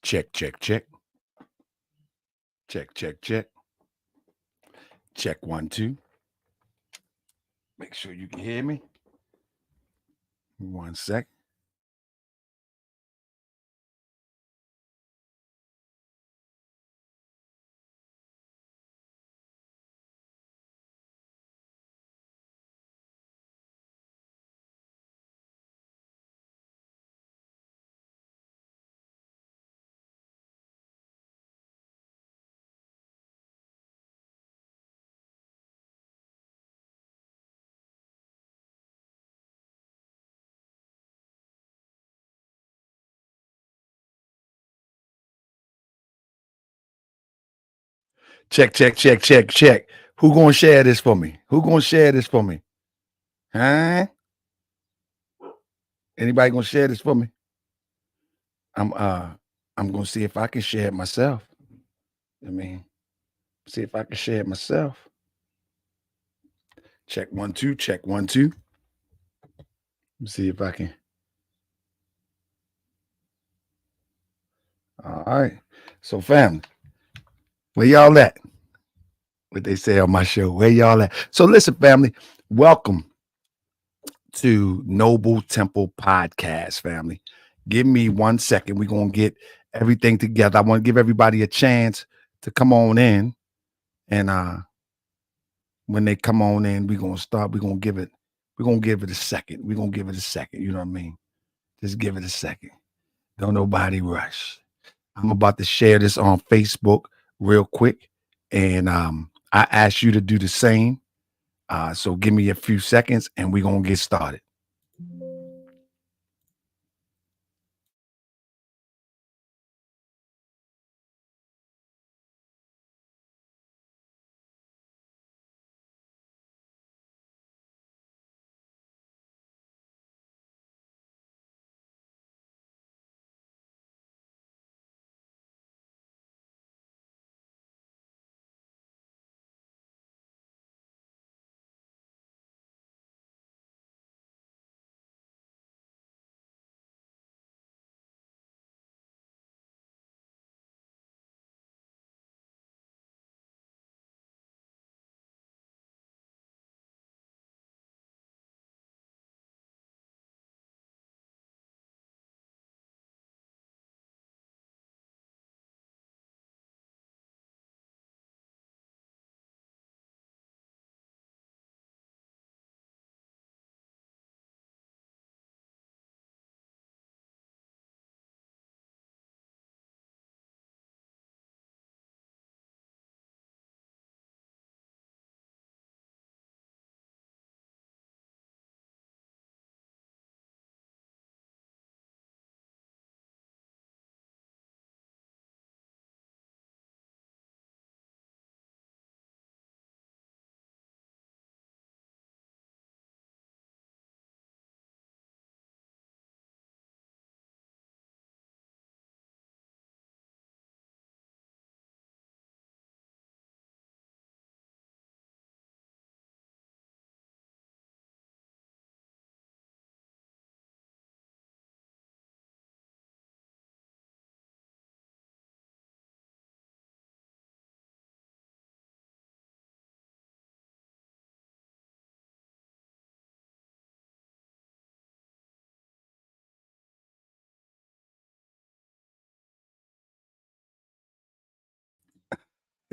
Check, check, check. Check, check, check. Check 1, 2. Make sure you can hear me. 1 sec. Check, check, check, check, check. Who gonna share this for me? Who gonna share this for me? Huh? Anybody gonna share this for me? I'm gonna see if I can share it myself. I mean, see if I can share it myself. Check 1, 2, check 1, 2. See if I can. All right. So, family, where y'all at? What they say on my show, where y'all at? So, listen, family, welcome to Noble Temple Podcast, family. Give me 1 second. We're going to get everything together. I want to give everybody a chance to come on in. And when they come on in, we're going to start. We're going to give it a second. We're going to give it a second. You know what I mean? Just give it a second. Don't nobody rush. I'm about to share this on Facebook real quick. And I ask you to do the same. So give me a few seconds and we're going to get started.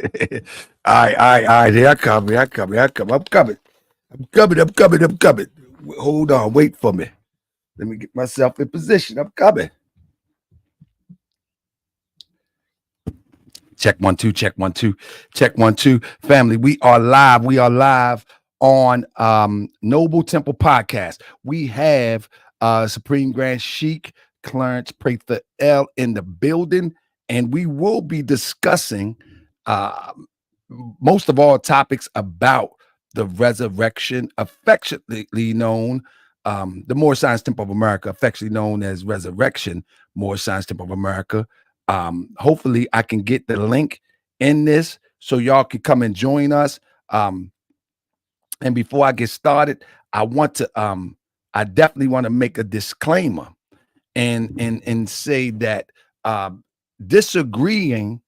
All right, all right, all right. Here I come. Here I come. Here I come. I'm coming. I'm coming. I'm coming. I'm coming. Hold on. Wait for me. Let me get myself in position. I'm coming. Check 1, 2. Check 1, 2. Check 1, 2. Family, we are live. We are live on Noble Temple Podcast. We have Supreme Grand Sheik Clarence Prather L in the building, and we will be discussing most of all topics about the resurrection, affectionately known, the Moorish Science Temple of America, affectionately known as Resurrection, Moorish Science Temple of America. Hopefully I can get the link in this so y'all can come and join us. And before I get started, I definitely want to make a disclaimer and say that disagreeing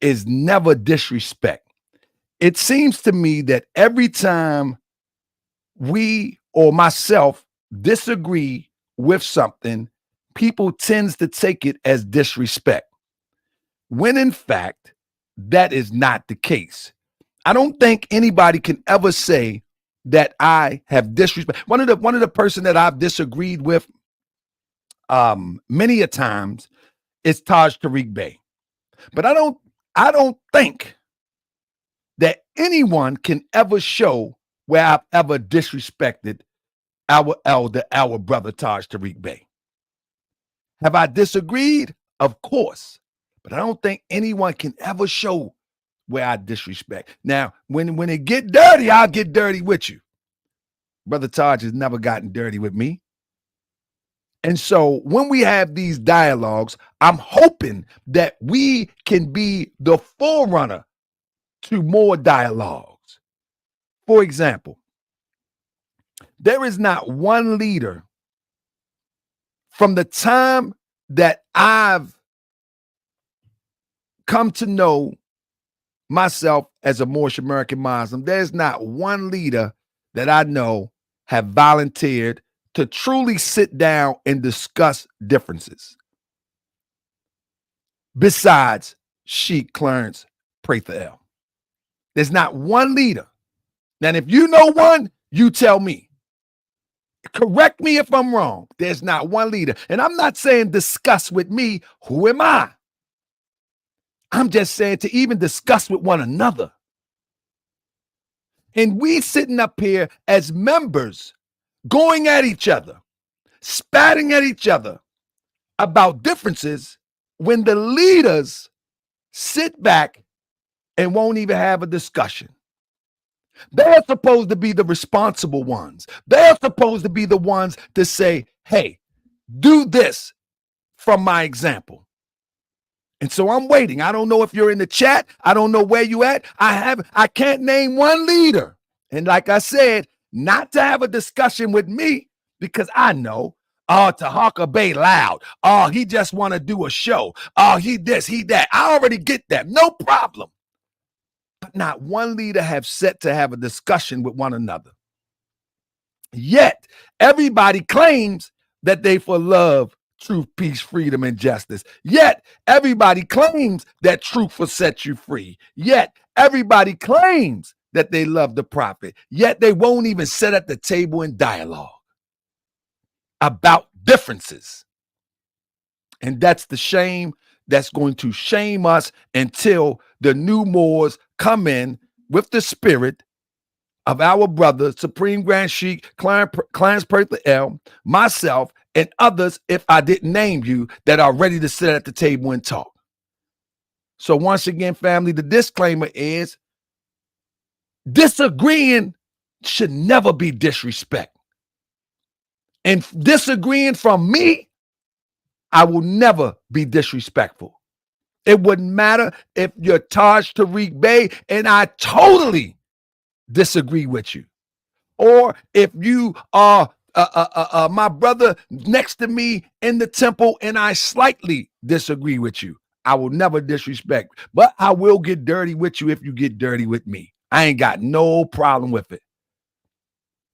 is never disrespect. It seems to me that every time we or myself disagree with something, people tends to take it as disrespect, when in fact, that is not the case. I don't think anybody can ever say that I have disrespect. One of the person that I've disagreed with many a times is Taharka Bey. But I don't think that anyone can ever show where I've ever disrespected our elder, our brother Taharka Bey. Have I disagreed? Of course. But I don't think anyone can ever show where I disrespect. Now, when it get dirty, I'll get dirty with you. Brother Taj has never gotten dirty with me. And so when we have these dialogues, I'm hoping that we can be the forerunner to more dialogues. For example, there is not one leader from the time that I've come to know myself as a Moorish American Muslim, there's not one leader that I know have volunteered to truly sit down and discuss differences besides Sheik Clarence Prather. There's not one leader. Now, if you know one, you tell me. Correct me if I'm wrong. There's not one leader. And I'm not saying discuss with me. Who am I? I'm just saying to even discuss with one another. And we sitting up here as members, going at each other, spatting at each other about differences when the leaders sit back and won't even have a discussion. They're supposed to be the responsible ones. They're supposed to be the ones to say, hey, do this from my example. And so I'm waiting. I don't know if you're in the chat. I don't know where you at. I can't name one leader. And like I said, not to have a discussion with me, because I know, oh, Taharka Bey loud. Oh, he just want to do a show. Oh, he this, he that. I already get that. No problem. But not one leader have set to have a discussion with one another. Yet everybody claims that they for love, truth, peace, freedom, and justice. Yet everybody claims that truth will set you free. Yet everybody claims that they love the prophet. Yet they won't even sit at the table in dialogue about differences. And that's the shame that's going to shame us until the new Moors come in with the spirit of our brother, Supreme Grand Sheik Clarence Prather, myself, and others, if I didn't name you, that are ready to sit at the table and talk. So once again, family, the disclaimer is disagreeing should never be disrespect. And disagreeing from me, I will never be disrespectful. It wouldn't matter if you're Taharka Bey and I totally disagree with you. Or if you are my brother next to me in the temple and I slightly disagree with you, I will never disrespect. But I will get dirty with you if you get dirty with me. I ain't got no problem with it.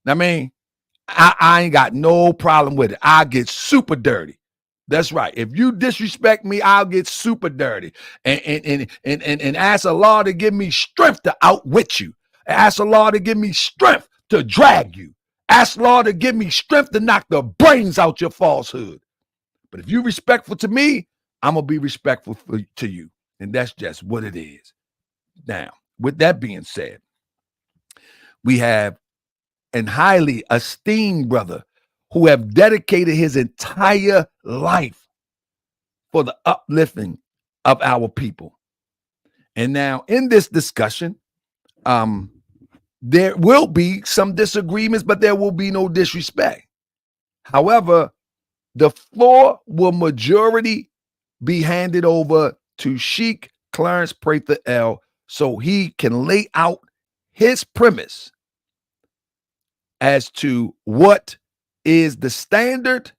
I mean, I ain't got no problem with it. I get super dirty. That's right. If you disrespect me, I'll get super dirty and ask Allah to give me strength to outwit you. Ask Allah to give me strength to drag you. Ask Allah to give me strength to knock the brains out your falsehood. But if you're respectful to me, I'm going to be respectful to you. And that's just what it is. Now, with that being said, we have an highly esteemed brother who have dedicated his entire life for the uplifting of our people. And now in this discussion, there will be some disagreements, but there will be no disrespect. However, the floor will majority be handed over to Sheik Clarence Prather so he can lay out his premise as to what is the standard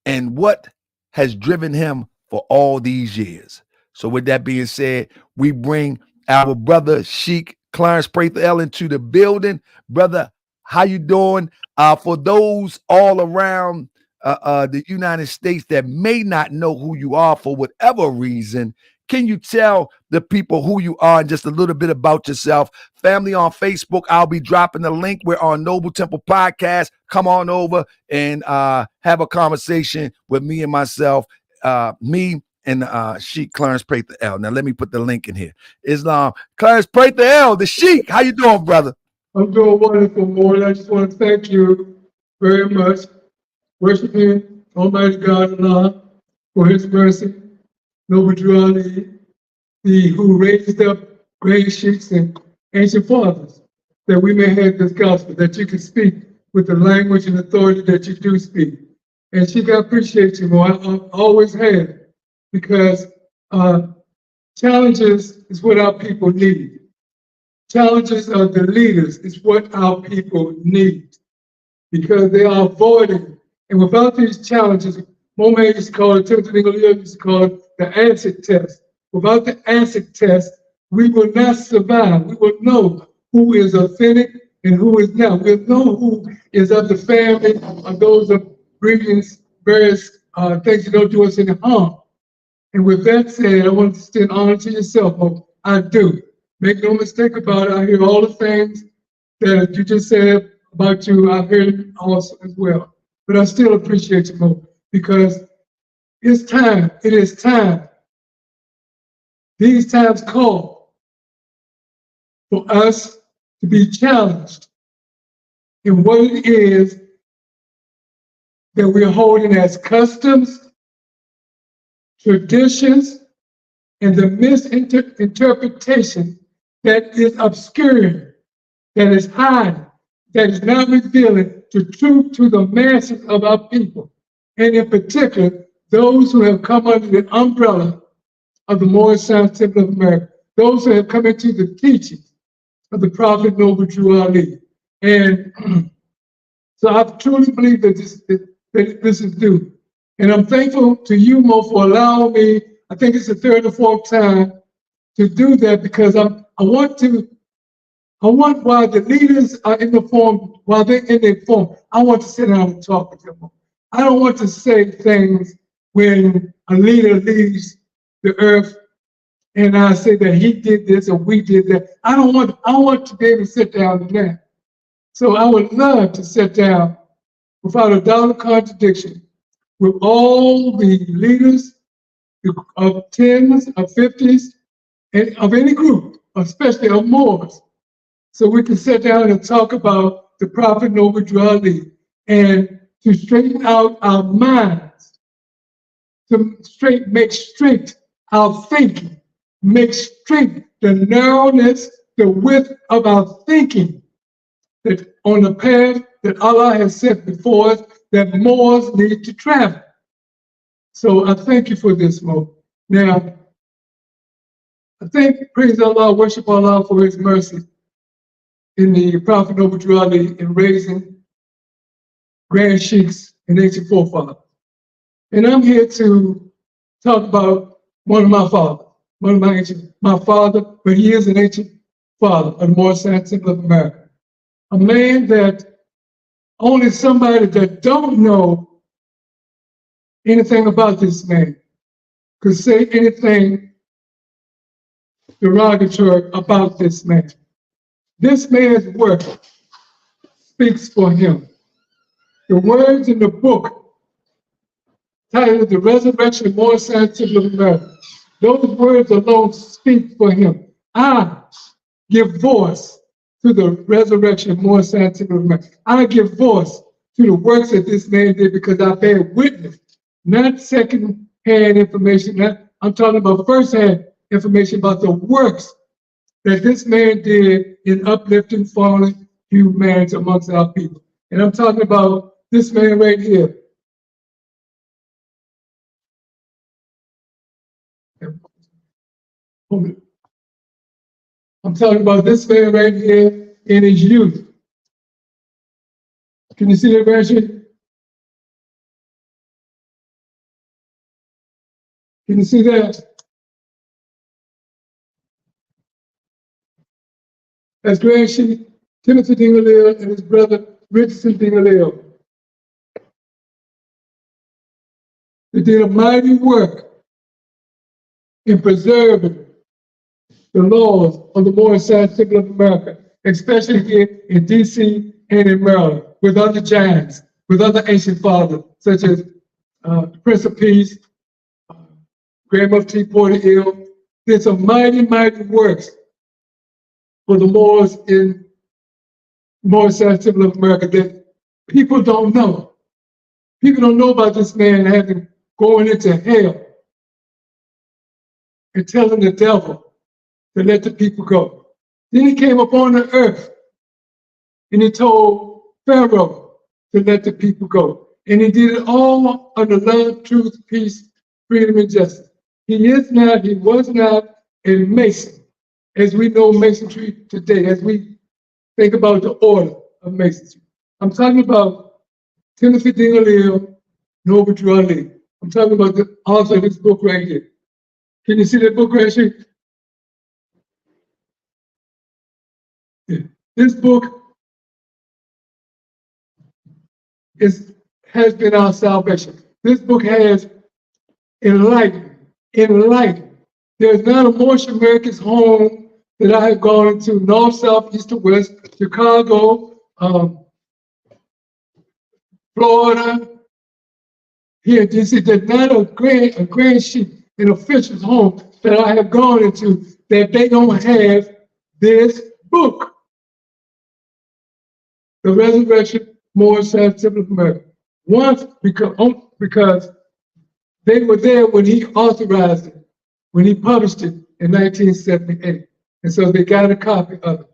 and what has driven him for all these years. So with that being said, we bring our brother Sheik Clarence Prather into the building. Brother, how you doing? For those all around the United States that may not know who you are for whatever reason, can you tell the people who you are and just a little bit about yourself? Family on Facebook, I'll be dropping the link. We're on Noble Temple Podcast. Come on over and have a conversation with me and myself, me and Sheik Clarence Prather L. Now, let me put the link in here. Islam Clarence Prather L, the Sheik. How you doing, brother? I'm doing wonderful, Moorish. I just want to thank you very much, worshiping Almighty God Allah for His mercy, Noble Ali, who raised up Grand Sheiks and ancient fathers, that we may have this gospel, that you can speak with the language and authority that you do speak. And Sheik, I appreciate you more. I always have, because challenges is what our people need. Challenges of the leaders is what our people need, because they are avoiding. And without these challenges, Mohammed used to call it, Timothy Dingle used to call it the acid test. Without the acid test, we will not survive. We will know who is authentic and who is not. We'll know who is of the family of those of bringing various things that don't do us any harm. And with that said, I want to extend honor to yourself, Mo. I do. Make no mistake about it. I hear all the things that you just said about you. I heard also as well. But I still appreciate you, Mo, because it's time. It is time. These times call for us to be challenged in what it is that we're holding as customs, traditions, and the misinterpretation that is obscuring, that is hiding, that is not revealing the truth to the masses of our people, and in particular, those who have come under the umbrella of the Moorish Temple of America, those who have come into the teachings of the Prophet Noble Drew Ali. And so I truly believe that this is due. And I'm thankful to you, Mo, for allowing me, I think it's the third or fourth time, to do that, because I want while the leaders are in the forum, while they're in their forum, I want to sit down and talk with them. I don't want to say things when a leader leaves the earth and I say that he did this or we did that. I want to be able to sit down and that. So I would love to sit down without a doubt or contradiction with all the leaders of 10s, of 50s, and of any group, especially of Moors, so we can sit down and talk about the Prophet Noble Drew Ali, and to straighten out our minds, to make straight our thinking, make straight the narrowness, the width of our thinking, that on the path that Allah has set before us, that Moors need to travel. So I thank you for this, Mo. Now, I praise Allah, worship Allah for His mercy in the Prophet Noble Drew Ali in raising Grand Sheiks and ancient forefathers. And I'm here to talk about one of my fathers, my father, but he is an ancient father of the Moorish Temple of America. A man that only somebody that don't know anything about this man could say anything derogatory about this man. This man's work speaks for him. The words in the book titled The Resurrection of Moorish Temple of America, those words alone speak for him. I give voice to the resurrection of Moorish Temple of America. I give voice to the works that this man did, because I bear witness, not second-hand information. I'm talking about first-hand information about the works that this man did in uplifting fallen humanity amongst our people. And I'm talking about this man right here. I'm talking about this man right here in his youth. Can you see that, Grand Sheik? Can you see that? as Grand Sheik Timothy Dingle and his brother Richardson Dingle. They did a mighty work in preserving the laws of the Moorish people of America, especially here in D.C. and in Maryland, with other giants, with other ancient fathers, such as Prince of Peace, Grand Mufti Porter Hill. Did some mighty, mighty works for the Moors in Moorish people of America that people don't know. People don't know about this man having going into hell and telling the devil to let the people go. Then he came upon the earth and he told Pharaoh to let the people go. And he did it all under love, truth, peace, freedom, and justice. He was not a Mason, as we know Masonry today, as we think about the order of Masonry. I'm talking about Timothy Dingle, Noble Drew Ali. I'm talking about the author of this book right here. Can you see that book right here? Yeah. This book has been our salvation. This book has enlightened. There's not a Moorish American's home that I have gone into, north, south, east, or west, Chicago, Florida, here in DC. There's not a Grand Sheik, an official's home that I have gone into that they don't have this book. The Resurrection, Moorish Temple of America. Once, because they were there when he authorized it, when he published it in 1978. And so they got a copy of it.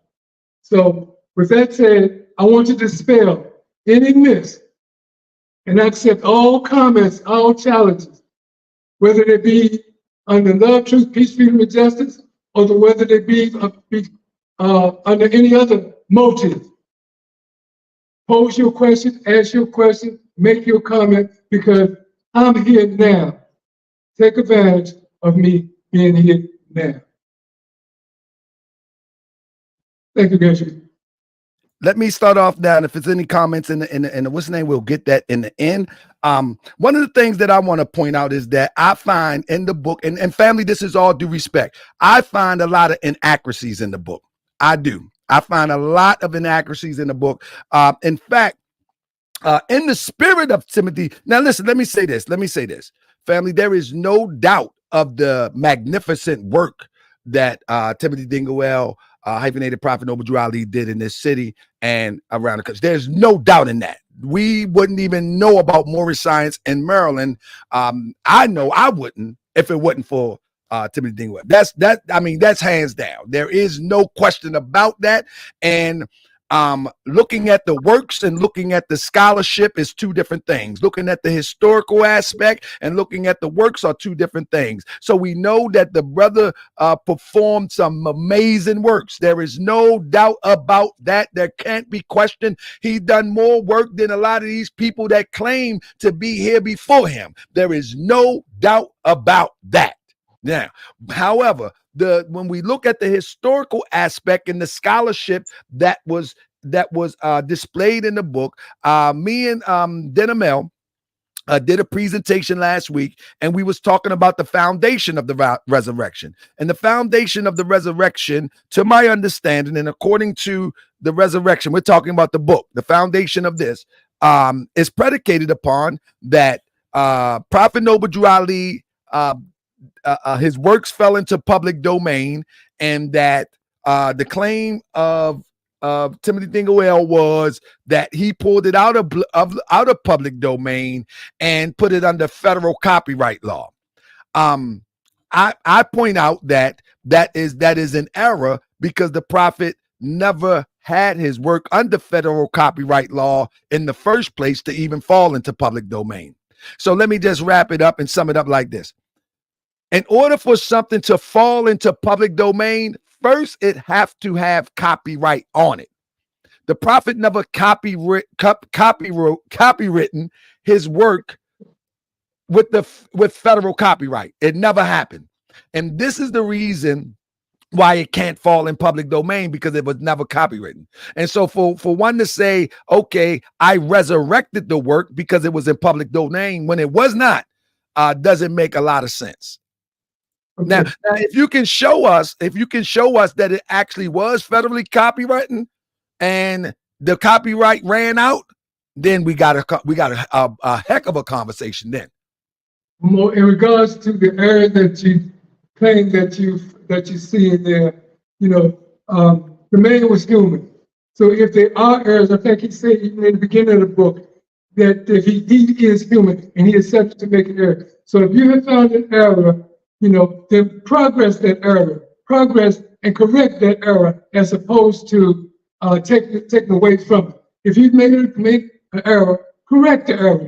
So with that said, I want to dispel any myths and accept all comments, all challenges, whether they be under love, truth, peace, freedom, and justice, or whether they be under any other motive. Pose your question, ask your question, make your comment, because I'm here now. Take advantage of me being here now. Thank you, Gershie. Let me start off now. And if there's any comments in the what's the name, we'll get that in the end. One of the things that I want to point out is that I find in the book, and family, this is all due respect, I find a lot of inaccuracies in the book. I do. I find a lot of inaccuracies in the book. In fact, in the spirit of Timothy, now listen, let me say this, family, there is no doubt of the magnificent work that Timothy Dingle, hyphenated Prophet Noble Drew Ali, did in this city and around the country. There's no doubt in that. We wouldn't even know about Moorish science in Maryland. I know I wouldn't if it wasn't for Timothy Dingle. That's hands down. There is no question about that. And looking at the works and looking at the scholarship is two different things. Looking at the historical aspect and looking at the works are two different things. So we know that the brother performed some amazing works. There is no doubt about that. There can't be question. He done more work than a lot of these people that claim to be here before him. There is no doubt about that. Now, however, when we look at the historical aspect and the scholarship that was displayed in the book, me and Denamel did a presentation last week, and we was talking about the foundation of the resurrection. And the foundation of the resurrection, to my understanding, and according to the resurrection, we're talking about the book. The foundation of this is predicated upon that Prophet Noble Drew Ali, his works fell into public domain, and that the claim of Timothy Dingle was that he pulled it out of public domain and put it under federal copyright law. I point out that is an error, because the prophet never had his work under federal copyright law in the first place to even fall into public domain. So let me just wrap it up and sum it up like this. In order for something to fall into public domain, first it have to have copyright on it. The prophet never copywritten his work with federal copyright. It never happened. And this is the reason why it can't fall in public domain, because it was never copywritten. And so for one to say, okay, I resurrected the work because it was in public domain when it was not, doesn't make a lot of sense. Okay. Now, if you can show us that it actually was federally copywritten and the copyright ran out, then we got a heck of a conversation then. More in regards to the error that you claim that you see in there, the man was human. So if there are errors, I think he said even in the beginning of the book that he is human and he is subject to make an error. So if you have found an error, then progress and correct that error as opposed to taking away from it. If you've made an error, correct the error.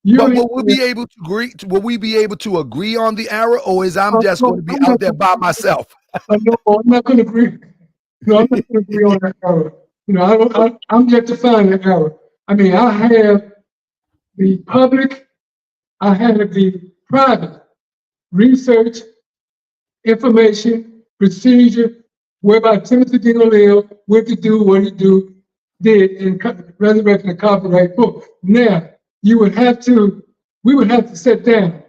But will we be able to agree? Will we be able to agree on the error, or is I'm just going to be out there by myself? No, I'm not going to agree. No, I'm not going to agree on that error. I'm yet to find an error. I mean, I have the public, I have the private research, information, procedure, whereby Timothy Dingle went to do what he did in Resurrected, a copyright book. Now, we would have to sit down,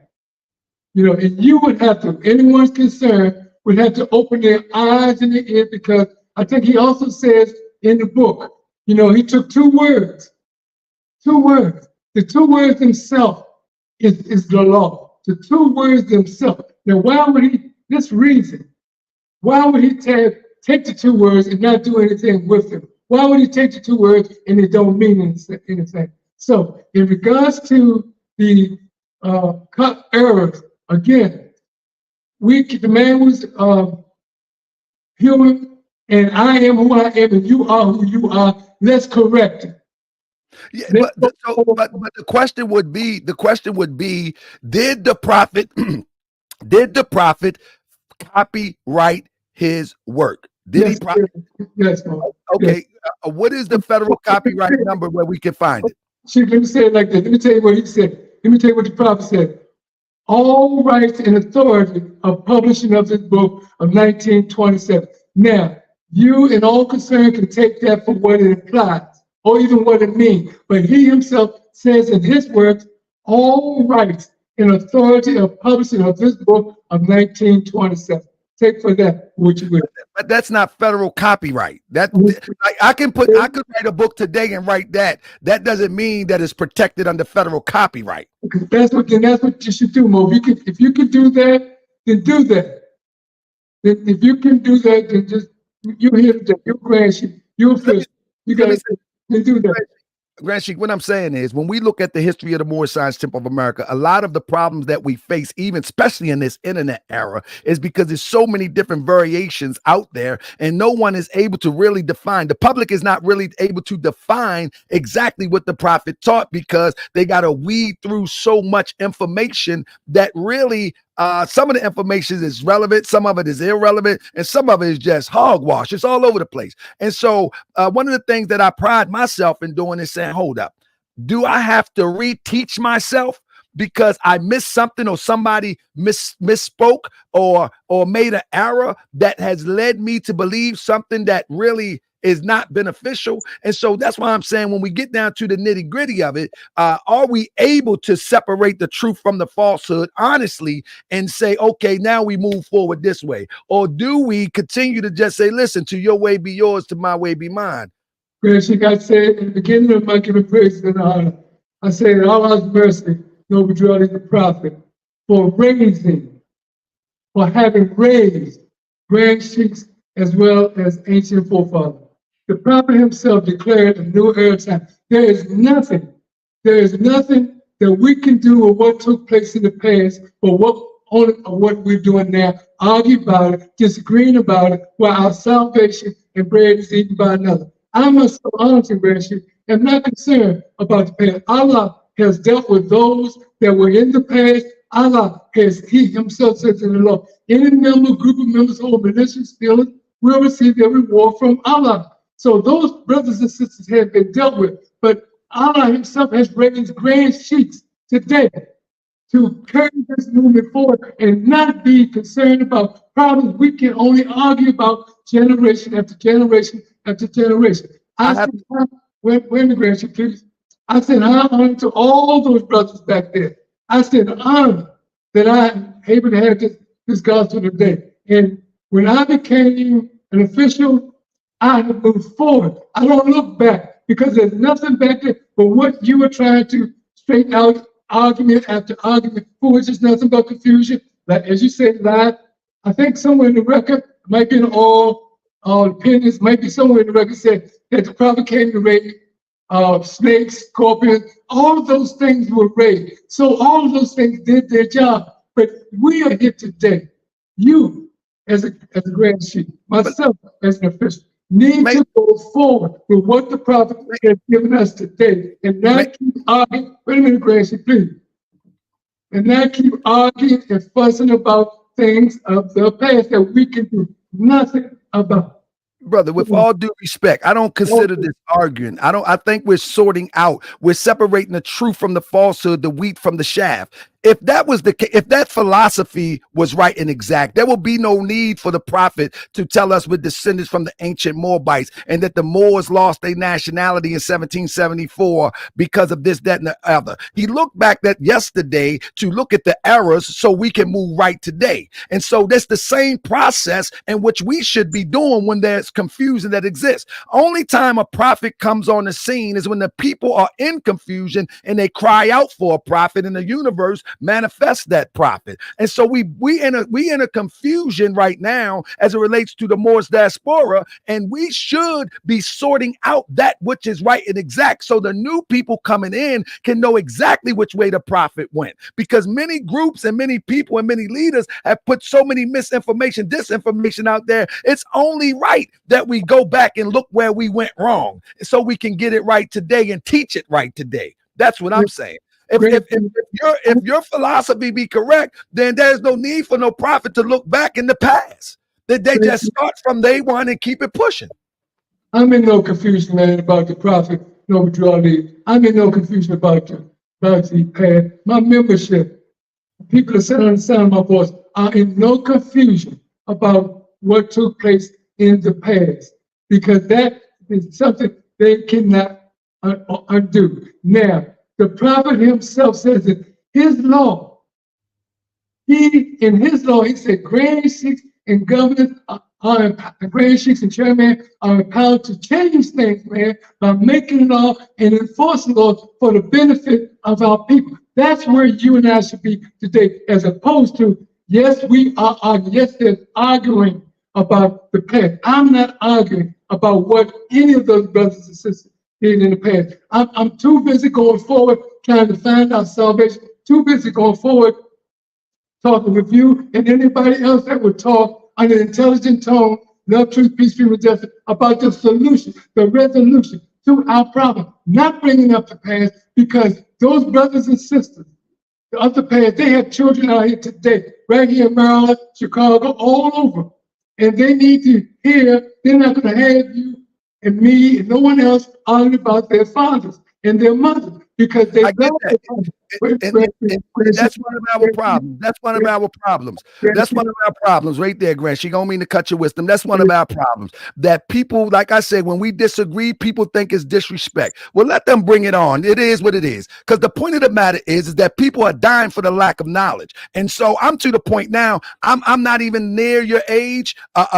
and you would have to, anyone's concerned would have to open their eyes and their ears, because I think he also says in the book, he took two words. The two words themselves is the law. The two words themselves. Now, why would he take the two words and not do anything with them? Why would he take the two words and they don't mean anything? So, in regards to the errors, again, the man was human, and I am who I am, and you are who you are. Let's correct it. Yeah, but the question would be, did the prophet copyright his work? Did he? Yes. Okay. What is the federal copyright number where we can find it? Let me say it like this. Let me tell you what he said. Let me tell you what the prophet said. All rights and authority of publishing of this book of 1927. Now, you and all concerned can take that for what it implies or even what it means. But he himself says in his works, all rights and authority of publishing of this book of 1927. Take for that what you will. But that's not federal copyright. I could write a book today and write that. That doesn't mean that it's protected under federal copyright. That's what you should do, Mo. If you can do that, then do that. If you can do that, then just you're here today. You're Grand Sheik. You're official. You guys can do that. Grand Sheik, what I'm saying is, when we look at the history of the Moorish Science Temple of America, a lot of the problems that we face, even especially in this internet era, is because there's so many different variations out there, and no one is able to really define. The public is not really able to define exactly what the prophet taught, because they got to weed through so much information that really some of the information is relevant, some of it is irrelevant, and some of it is just hogwash. It's all over the place. And so one of the things that I pride myself in doing is saying, hold up, do I have to reteach myself because I missed something, or somebody misspoke or made an error that has led me to believe something that really is not beneficial? And so that's why I'm saying, when we get down to the nitty gritty of it, are we able to separate the truth from the falsehood honestly and say, okay, now we move forward this way? Or do we continue to just say, listen, to your way be yours, to my way be mine? Grand Sheik, I said in the beginning of my giving praise and honor, I said, Allah's mercy, no majority the prophet, for having raised Grand Sheiks as well as ancient forefathers. The prophet himself declared a new era time. There is nothing that we can do or what took place in the past or what we're doing now, argue about it, disagreeing about it, while our salvation and bread is eaten by another. I must honestly, Grand Sheik, am not concerned about the past. Allah has dealt with those that were in the past. Allah he himself says in the law, any group of members or malicious feelings will receive their reward from Allah. So those brothers and sisters have been dealt with, but Allah himself has raised Grand Sheiks today to carry this movement forward and not be concerned about problems we can only argue about generation after generation after generation. I said, wait a minute, Grand Sheik, please. I said, honor to all those brothers back there. I said, honor that I'm able to have this gospel today. And when I became an official, I moved forward. I don't look back because there's nothing back there but what you were trying to straighten out argument after argument, for which is nothing but confusion. Like, as you said, live, I think somewhere in the record, might be in all opinions, might be somewhere in the record said that the prophet came to raid snakes, scorpions, all of those things were raided. So all of those things did their job. But we are here today. You, as a Grand Sheik, myself as an official, need to go forward with what the prophet has given us today, and not keep arguing. Wait a minute, Grand Sheik, please. And not keep arguing and fussing about things of the past that we can do nothing about. Brother, with all due respect, I don't consider this arguing. I think we're sorting out. We're separating the truth from the falsehood, the wheat from the chaff. If that was the case, if that philosophy was right and exact, there will be no need for the prophet to tell us we're descendants from the ancient Moabites and that the Moors lost their nationality in 1774 because of this, that, and the other. He looked back at yesterday to look at the errors so we can move right today. And so that's the same process in which we should be doing when there's confusion that exists. Only time a prophet comes on the scene is when the people are in confusion and they cry out for a prophet, in the universe manifest that prophet. And so we in a confusion right now as it relates to the Moorish diaspora, and we should be sorting out that which is right and exact so the new people coming in can know exactly which way the prophet went, because many groups and many people and many leaders have put so many misinformation, disinformation out there. It's only right that we go back and look where we went wrong so we can get it right today and teach it right today. That's what I'm saying. If your philosophy be correct, then there's no need for no prophet to look back in the past. That they just start from day one and keep it pushing. I'm in no confusion, man, about the prophet Noble Drew Ali. I'm in no confusion about the past. My membership, people that sit on the sound of my voice, are in no confusion about what took place in the past, because that is something they cannot undo. Now, the prophet himself says that his law, in his law, he said, Grand Sheiks and governors Grand Sheiks and chairman are empowered to change things, man, by making law and enforcing laws for the benefit of our people. That's where you and I should be today, as opposed to, yes, we are arguing. Yes, there's arguing about the past. I'm not arguing about what any of those brothers and sisters did in the past. I'm too busy going forward, trying to find out salvation, too busy going forward, talking with you and anybody else that would talk on an intelligent tone, love, truth, peace, freedom, and justice, about the solution, the resolution to our problem, not bringing up the past, because those brothers and sisters of the past, they have children out here today, right here in Maryland, Chicago, all over. And they need to hear, they're not going to have you and me and no one else arguing about their fathers and their mothers, because they that's one of our problems. That's one of our problems. That's one of our problems right there, Grant. She don't mean to cut your wisdom. That's one of our problems. That people, like I said, when we disagree, people think it's disrespect. Well, let them bring it on. It is what it is. Because the point of the matter is that people are dying for the lack of knowledge. And so I'm to the point now, I'm not even near your age.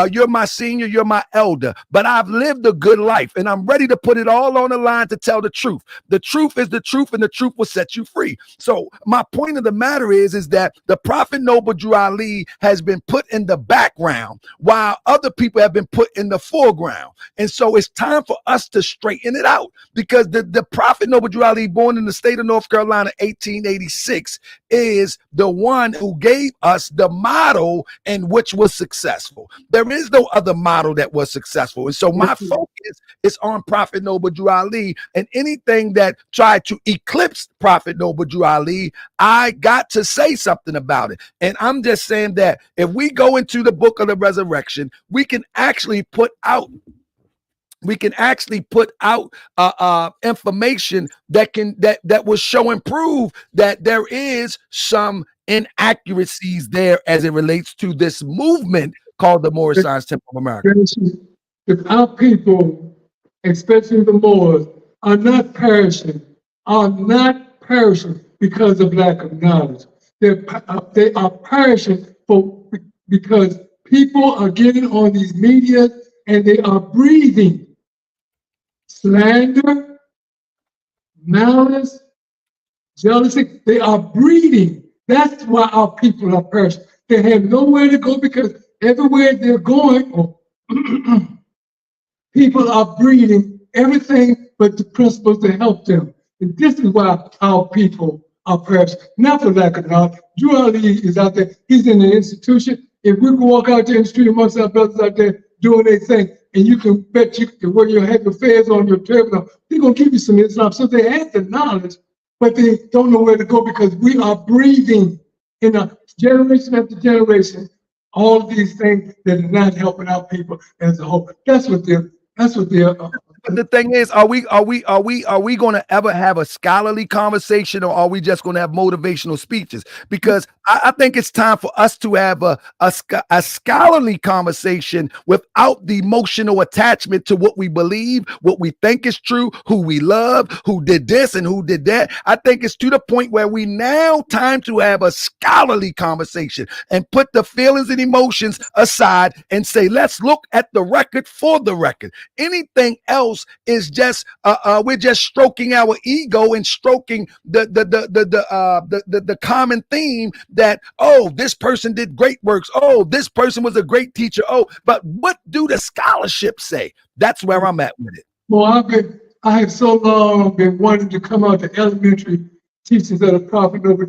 You're my senior, you're my elder. But I've lived a good life, and I'm ready to put it all on the line to tell the truth. The truth is the truth, and the truth will set you free. So my point of the matter is that the prophet Noble Drew Ali has been put in the background while other people have been put in the foreground. And so it's time for us to straighten it out, because the prophet Noble Drew Ali, born in the state of North Carolina, 1886, is the one who gave us the model in which was successful. There is no other model that was successful. And so my focus is on prophet Noble Drew Ali, and anything that tried to eclipse prophet Noble Drew Ali, I got to say something about it. And I'm just saying that if we go into the book of the Resurrection, we can actually put out we can actually put out information that will show and prove that there is some inaccuracies there as it relates to this movement called the Moorish Science Temple of America. If our people, especially the Moors, are not perishing because of lack of knowledge. They are perishing because people are getting on these media and they are breathing slander, malice, jealousy. They are breeding. That's why our people are perishing. They have nowhere to go because everywhere they're going, people are breeding everything but the principles to help them. And this is why our people are perishing, not for lack of knowledge. Drew Ali is out there. He's in an institution. If we can walk out there in the street amongst our brothers out there doing their thing, and you can bet you can wear your head affairs on your turban, they're going to give you some Islam. So they have the knowledge, but they don't know where to go because we are breathing in a generation after generation all of these things that are not helping our people as a whole. That's what they're. But the thing is, are we going to ever have a scholarly conversation, or are we just going to have motivational speeches? Because I think it's time for us to have a scholarly conversation without the emotional attachment to what we believe, what we think is true, who we love, who did this and who did that. I think it's to the point where we now time to have a scholarly conversation and put the feelings and emotions aside and say, let's look at the record for the record. Anything else is just we're just stroking our ego and stroking the common theme that, oh, this person did great works, oh, this person was a great teacher, oh, but what do the scholarships say? That's where I'm at with it. Well, I have so long been wanting to come out to elementary teachers of the Prophet Noble,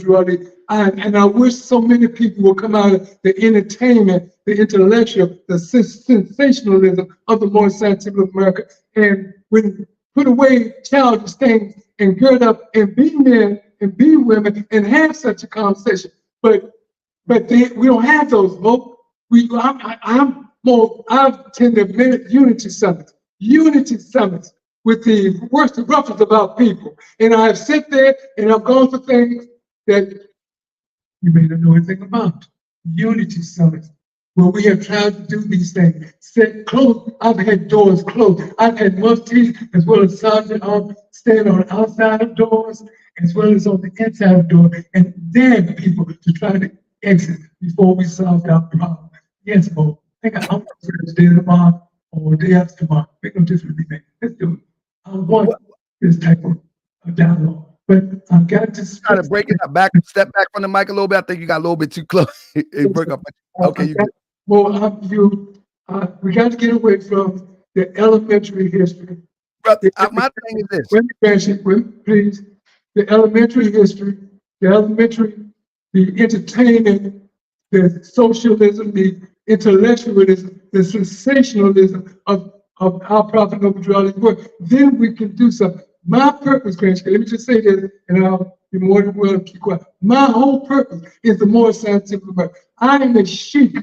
and I wish so many people would come out of the entertainment, the intellectual, the sensationalism of the Moorish Science Temple of America, and when put away childish things and gird up and be men and be women and have such a conversation. But we don't have those, folks. I've attended many unity summits with the worst and roughest of our people. And I've sat there and I've gone through things that you may not know anything about. Unity summits, where we have tried to do these things. Set closed. I've had doors closed. I've had muftis as well as sergeant stand on the outside of doors as well as on the inside of doors and dare people to try to exit before we solved our problem. Yes, folks. I think I'm today tomorrow or day after tomorrow. Make no difference with me. Let's do it. I want this type of dialogue. But I've got to try to break it up back, step back from the mic a little bit. I think you got a little bit too close. Break up. Okay, we got to get away from the elementary history. Brother, my thing is this. Please, the elementary history, the entertainment, the socialism, the intellectualism, the sensationalism of our Prophet Noble work. Then we can do something. My purpose, Grand Sheik, let me just say this, and I'll be more than willing to keep quiet. My whole purpose is the Moorish Science Temple of America. I am a sheik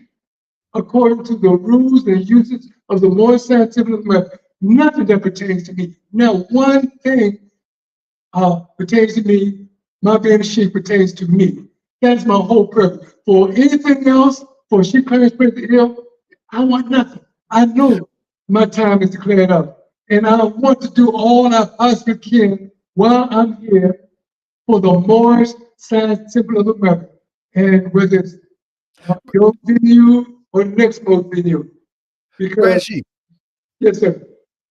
according to the rules and uses of the Moorish Science Temple of America. Nothing that pertains to me. Now, one thing pertains to me, my being a sheik pertains to me. That's my whole purpose. For anything else, for Sheik Clarence Prather, I want nothing. I know my time is declared out. And I want to do all I possibly can while I'm here for the Moorish Science Temple of America. And whether it's your venue or the next most venue. Because, yes, sir.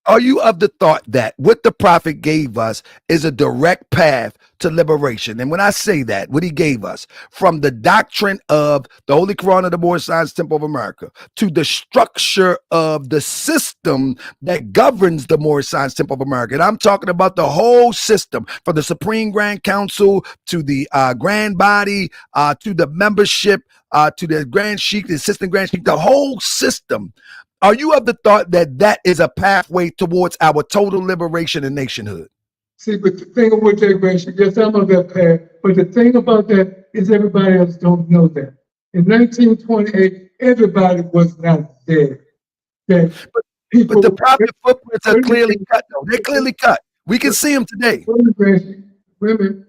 Are you of the thought that what the prophet gave us is a direct path to liberation? And when I say that, what he gave us from the doctrine of the Holy Quran of the Moorish Science Temple of America to the structure of the system that governs the Moorish Science Temple of America. And I'm talking about the whole system from the Supreme Grand Council to the Grand Body to the membership to the Grand Sheik, the Assistant Grand Sheik, the whole system. Are you of the thought that that is a pathway towards our total liberation and nationhood? See, but the thing about that, Grand Sheik, yes, I'm on that path. But the thing about that is everybody else don't know that. In 1928, everybody was not there. But the people. prophet footprints are Wait a clearly minute, cut, though. They're clearly cut. We can see them today. wait a minute, wait a minute.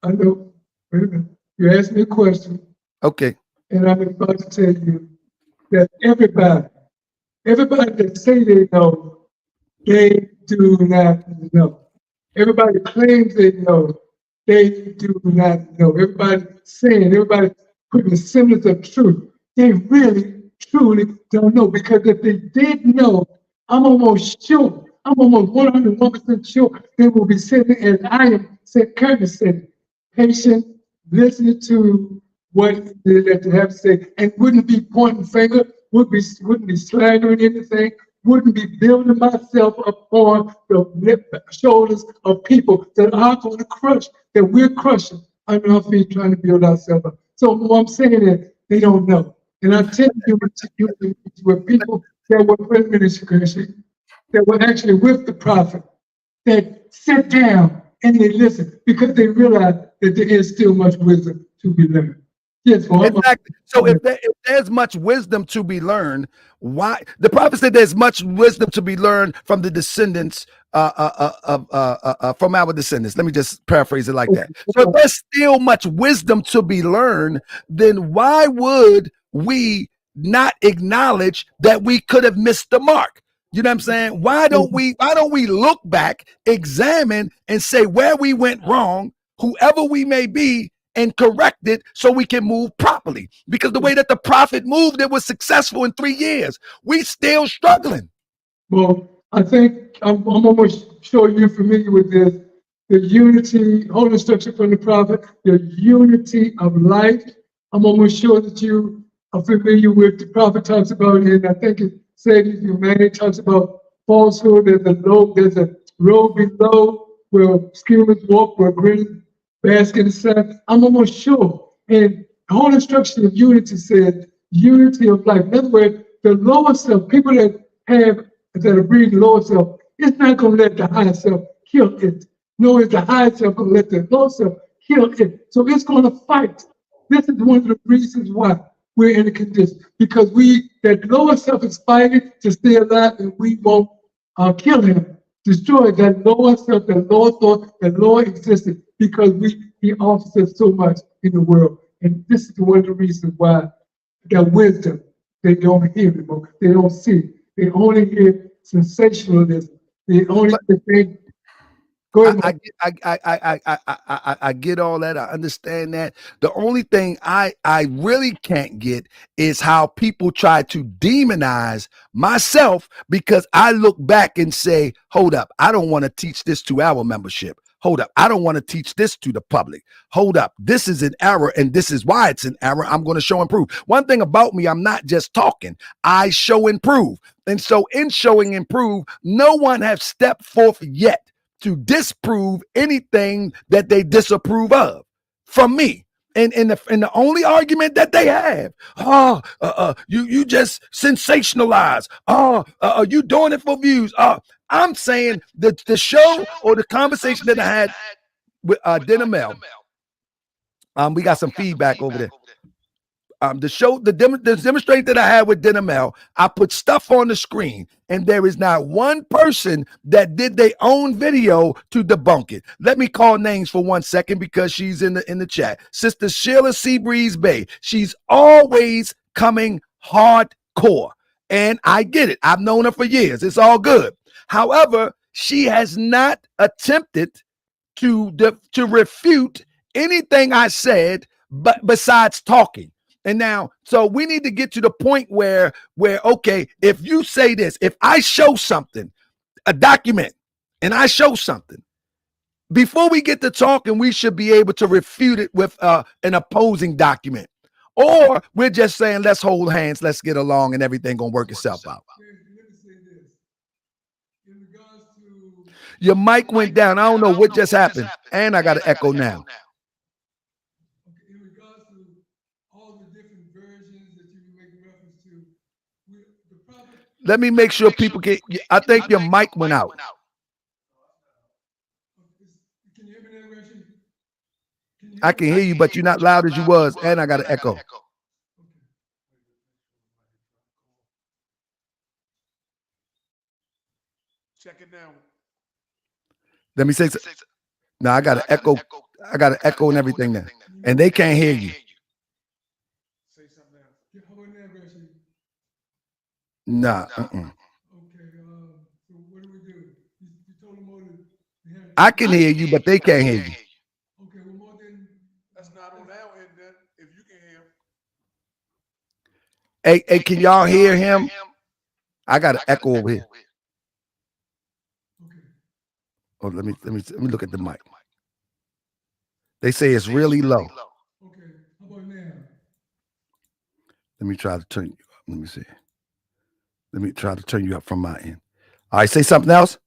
I know. Wait a minute. You asked me a question, Okay. and I'm about to tell you that everybody that say they know, they do not know. Everybody claims they know, they do not know. Everybody putting a semblance of truth. They really, truly don't know. Because if they did know, I'm almost 101% sure they will be sitting as I am currently sitting, patient, listening to what they have to say, and wouldn't be pointing finger, wouldn't be slandering anything, wouldn't be building myself upon the shoulders of people that are going to crush, that we're crushing under our feet, trying to build ourselves up. So what I'm saying is they don't know. And I tell you, were people that were present that were actually with the prophet, that sit down and they listen because they realize that there is still much wisdom to be learned. Yes, well, Exactly. So if there's much wisdom to be learned, why the prophet said there's much wisdom to be learned from the descendants from our descendants. Let me just paraphrase it like that. So if there's still much wisdom to be learned, then why would we not acknowledge that we could have missed the mark? You know what I'm saying? Why don't we look back, examine, and say where we went wrong, whoever we may be, and correct it so we can move properly? Because the way that the prophet moved, it was successful in 3 years. We still struggling. Well, I think I'm almost sure you're familiar with this. The unity, whole instruction from the prophet, the unity of life. I'm almost sure that you are familiar with the prophet talks about, and I think it said in humanity talks about falsehood. There's a road below where schemers walk, where green basket in the sun. I'm almost sure. And the whole instruction of unity said unity of life. In other words, the lower self, people that are breathing lower self, it's not going to let the higher self kill it. Nor is the higher self going to let the lower self kill it. So it's going to fight. This is one of the reasons why we're in a condition. Because that lower self is fighting to stay alive, and we won't kill him, destroy that lower self, that lower thought, that lower existence, because he offers us so much in the world. And this is one of the reasons why that wisdom, they don't hear anymore. They don't see. They only hear sensationalism. They only think. Go ahead. I get all that. I understand that. The only thing I really can't get is how people try to demonize myself because I look back and say, hold up, I don't want to teach this to our membership. Hold up, I don't want to teach this to the public. Hold up, this is an error, and this is why it's an error. I'm going to show and prove. One thing about me, I'm not just talking. I show and prove. And so in showing and prove, no one has stepped forth yet to disprove anything that they disapprove of from me. And the only argument that they have, you just sensationalize. You doing it for views. I'm saying the show or the conversation that I had with Dingle, we got some feedback over there. The demonstration that I had with Dingle, I put stuff on the screen, and there is not one person that did their own video to debunk it. Let me call names for 1 second because she's in the chat. Sister Sheila Seabreeze Bay. She's always coming hardcore, and I get it. I've known her for years. It's all good. However, she has not attempted to refute anything I said, but besides talking. And now, so we need to get to the point where, okay, if you say this, if I show something, a document, and I show something, before we get to talking, we should be able to refute it with an opposing document. Or we're just saying, let's hold hands, let's get along, and everything gonna work itself out. Your mic went down. I don't know what just happened. And I got an echo now. In regards to all the different versions that you make reference to, the prophet. Let me make sure people get. I think your mic went out. Can you hear me now, Reggie? I can hear you, but you're not loud as you was, and I got an echo. Check it now. Let me say so. No, I got an echo. I got an echo and everything now. And they can't hear you. Say something else. How about now, Grand Sheik? Nah. Okay, so what do we do? You told them all to. I can hear you, but they can't hear you. Okay, well, more than. That's not on our end then, if you can hear. Hey, can y'all hear him? I got an echo over here. Okay. Oh, let me look at the mic. They say it's really low. Okay, how about now? Let me try to turn you up. Let me see. Let me try to turn you up from my end. All right, say something else.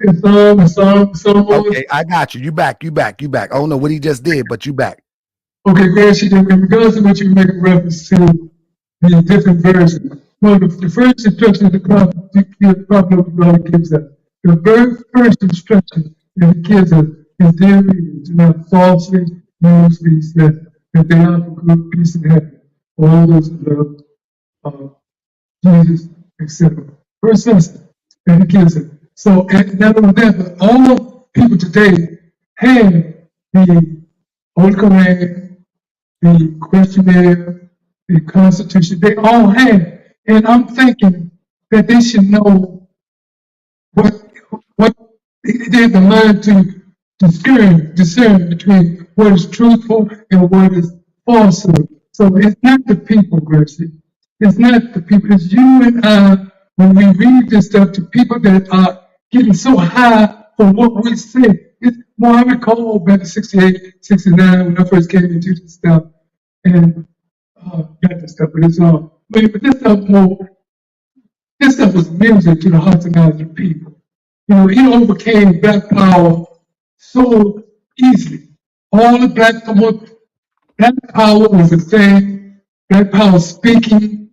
It's Okay, I got you. You back. I don't know what he just did, but you back. Okay, Grand Sheik, in regards to what you make reference to, the different versions. Well, the first instruction the prophet of God gives us. The very first instruction that he gives us is, dear readers, do not falsely use these letters, that they are for good, peace, and happiness. All those who love Jesus, etc. First lesson that he gives us. So, and not only that, but all people today have the Old Command, the questionnaire, the Constitution, they all have. And I'm thinking that they should know what they have the mind to discern between what is truthful and what is falsehood. So it's not the people, Gracie. It's not the people. It's you and I, when we read this stuff to people that are getting so high for what we say. It's more, I recall back in 68, 69, when I first came into this stuff, and got this stuff, but it's all, but this stuff was music to the hearts and minds of the people. You know, he overcame black power so easily. All the black power was a thing. Black power speaking,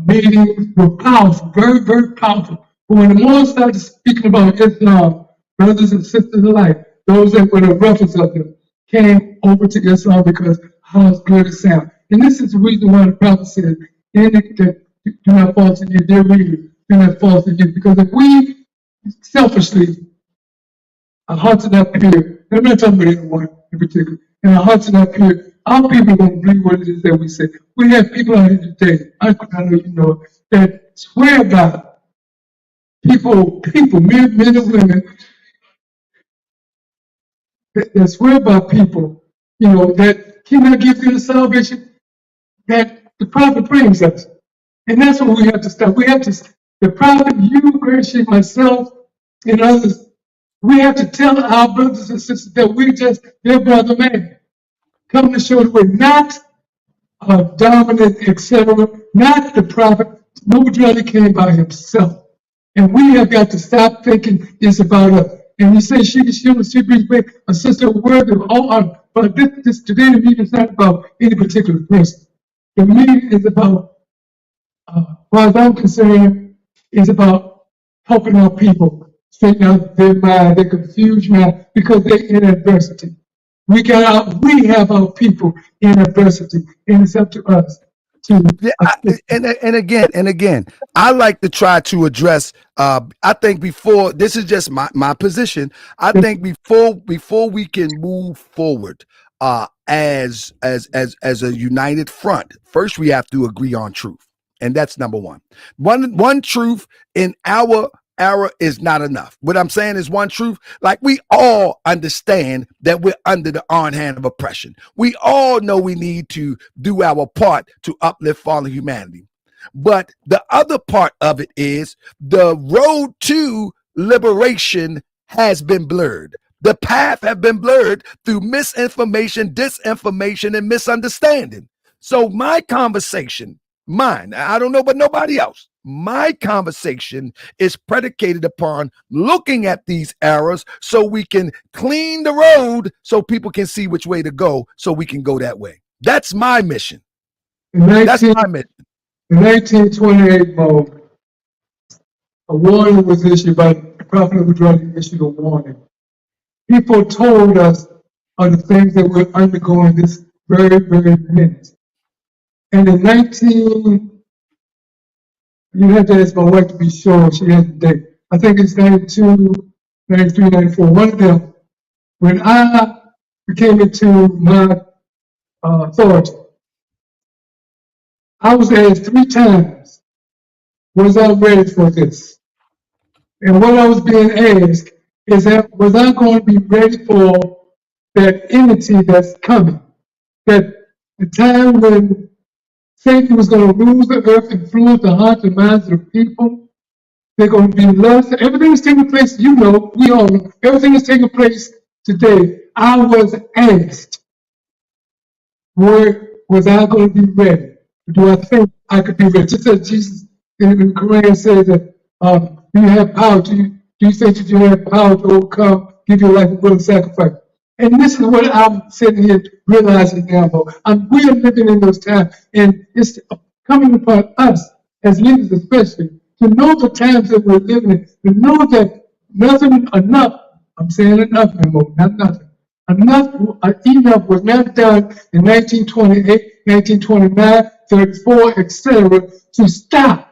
meetings were powerful, very, very powerful. But when the Moors started speaking about Islam, brothers and sisters alike, those that were the roughest of them, came over to Islam because how good it sounds. And this is the reason why the prophet said, do not false in you, dear readers, do not false in you. Because if we selfishly, our hearts are not pure, I'm not talking about anyone in particular, and our hearts are not pure, our people are going to believe what it is that we say. We have people out here today, I know you know, that swear by people, men and women, that swear by people, you know, that cannot give you the salvation that the prophet brings us. And that's what we have to stop. We have to, the prophet, you, Grand Sheik, myself, and others, we have to tell our brothers and sisters that we're just their brother man. Come to show that we're not dominant, etc., not the prophet. Nobody really came by himself. And we have got to stop thinking it's about us. And you say she brings back a sister worthy of all honor. But this today the meeting is not about any particular person. The meeting is about, as far as I'm concerned, is about helping our people straighten out their mind, their confused mind, because they're in adversity. We have our people in adversity, and it's up to us to. Yeah, and again, I like to try to address. I think before this is just my position. I think before we can move forward, as a united front, first we have to agree on truth, and that's number one. One truth in our era is not enough. What I'm saying is one truth. Like, we all understand that we're under the iron hand of oppression. We all know we need to do our part to uplift fallen humanity. But the other part of it is the road to liberation has been blurred. The path have been blurred through misinformation, disinformation, and misunderstanding. So my conversation, mine, I don't know about nobody else, my conversation is predicated upon looking at these errors so we can clean the road so people can see which way to go so we can go that way. That's my mission. That's my mission. In 1928 mode, a warning was issued by the prophet of God, issued a warning. People told us of the things that we're undergoing this very, very minute. And in You have to ask my wife to be sure she has the date. I think it's 92, 93, 94. One of them. When I came into my authority, I was asked 3 times, was I ready for this? And what I was being asked is that, was I going to be ready for that entity that's coming? That the time when Satan was going to rule the earth, influence the hearts and minds of the people. They're going to be lust. Everything is taking place, you know, we all know. Everything is taking place today. I was asked, was I going to be ready? Do I think I could be ready? Just as Jesus in the Quran says that, do you have power? Do you think that you have power to overcome, give your life a willing sacrifice? And this is what I'm sitting here realizing now, we're living in those times, and it's coming upon us as leaders especially, to know the times that we're living in, to know that nothing enough, I'm saying enough anymore, not nothing, enough was not done in 1928, 1929, 34, etc., to stop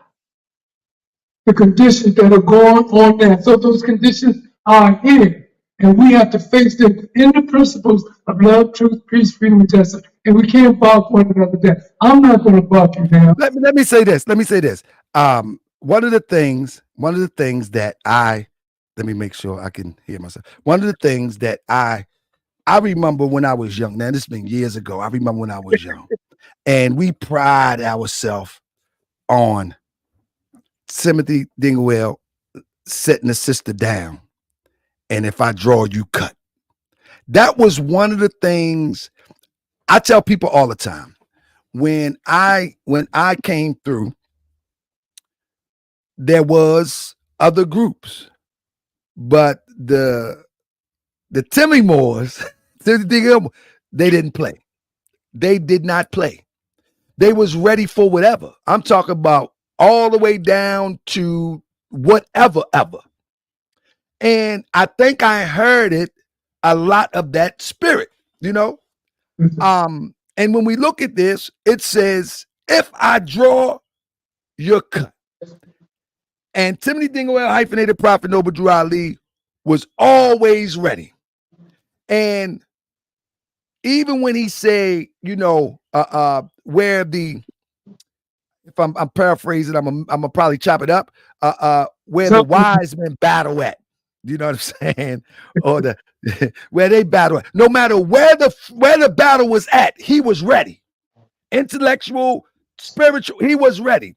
the conditions that are going on now. So those conditions are here. And we have to face them in the principles of love, truth, peace, freedom, and justice. And we can't bark one another down. I'm not going to bark you down. Let me say this. One of the things that let me make sure I can hear myself. One of the things that I remember when I was young. Now, this has been years ago. I remember when I was young. And we pride ourselves on Timothy Dingle setting the sister down. And if I draw, you cut. That was one of the things I tell people all the time. When I came through, there was other groups, but the Timmy Moors, they didn't play. They did not play. They was ready for whatever. I'm talking about all the way down to whatever ever. And I think I heard it, a lot of that spirit, you know. And when we look at this, it says, if I draw, you're cut. And Timothy Dingle, hyphenated prophet Noble Drew Ali, was always ready. And even when he say, you know, where the, if I'm paraphrasing, I'm gonna probably chop it up, where the wise men battle at. You know what I'm saying? Or the where they battle at. No matter where the battle was at, he was ready. Intellectual, spiritual, he was ready.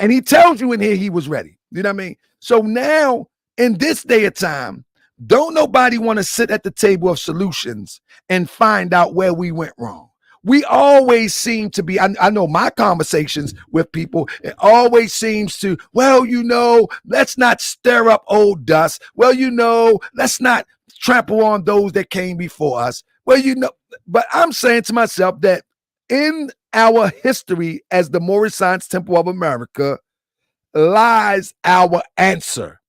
And he tells you in here he was ready. You know what I mean? So now, in this day of time, don't nobody want to sit at the table of solutions and find out where we went wrong. We always seem to be, I know my conversations with people, it always seems to, well, you know, let's not stir up old dust. Well, you know, let's not trample on those that came before us. Well, you know, but I'm saying to myself that in our history as the Moorish Science Temple of America lies our answer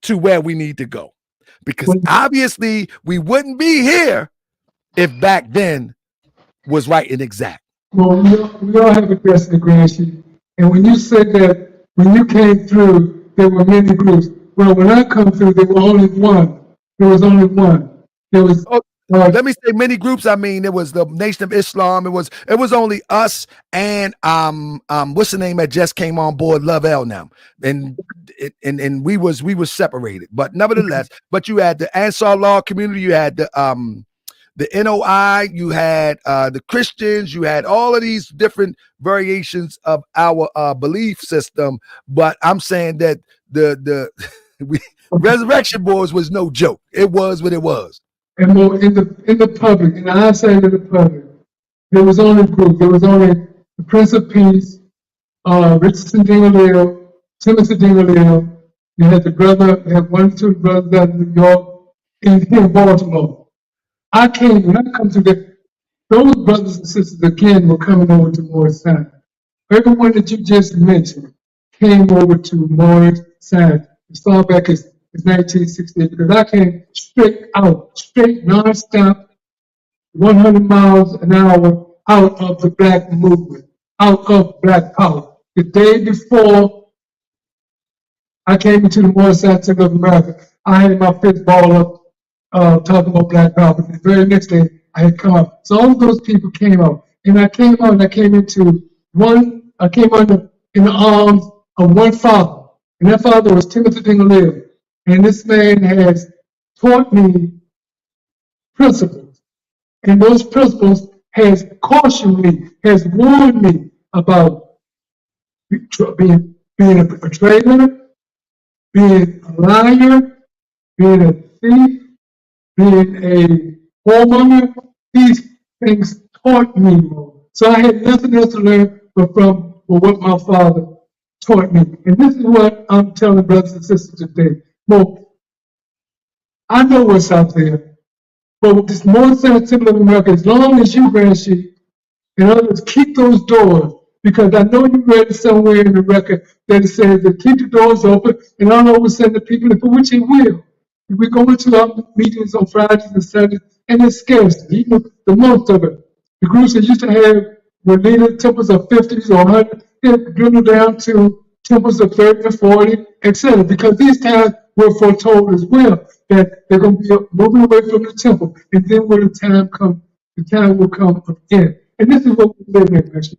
to where we need to go. Because obviously we wouldn't be here if back then was right and exact. Well, we all have a dress in the Grand Sheik. And when you said that when you came through, there were many groups. Well, when I come through, there was only one. There was only one. There was. Let me say many groups. I mean, it was the Nation of Islam. It was only us and what's the name that just came on board, Love L now, and we was separated. But nevertheless, but you had the Ansar Law community, you had the NOI, you had the Christians, you had all of these different variations of our belief system. But I'm saying that the Resurrection Boys was no joke. It was what it was. And more in the public, in the eyesight of the public, there was only a group. There was only the Prince of Peace, Richardson Dingle, Timothy Dingle. You had the brother, you had 1 or 2 brothers out in New York, and here in Baltimore. When I come to those brothers and sisters again were coming over to Moorish side. Everyone that you just mentioned came over to Moorish side as far back as 1968, because I came straight nonstop, 100 miles an hour out of the black movement, out of black power. The day before I came into the Moorish side of America. I had my fist ball up, talking about black power. The very next day, I had come out. So all of those people came out. And I came out and I came under in the arms of one father. And that father was Timothy Dingle. And this man has taught me principles. And those principles has cautioned me, has warned me about being a traitor, being a liar, being a thief, being a whoremonger. These things taught me more. So I had nothing else to learn but from what my father taught me. And this is what I'm telling brothers and sisters today. Well, I know what's out there, but with this more sensitivity of America, as long as you, Grand Sheik, and others keep those doors, because I know you read somewhere in the record that it says to keep the doors open, and I always send the people for which it will. We go into our meetings on Fridays and Saturdays, and it's scarce, even the most of it. The groups that used to have were leading temples of 50s or 100, they dwindled down to temples of 30 or 40, etc. Because these times were foretold as well that they're going to be moving away from the temple, and then when the time will come again. And this is what we live in, actually.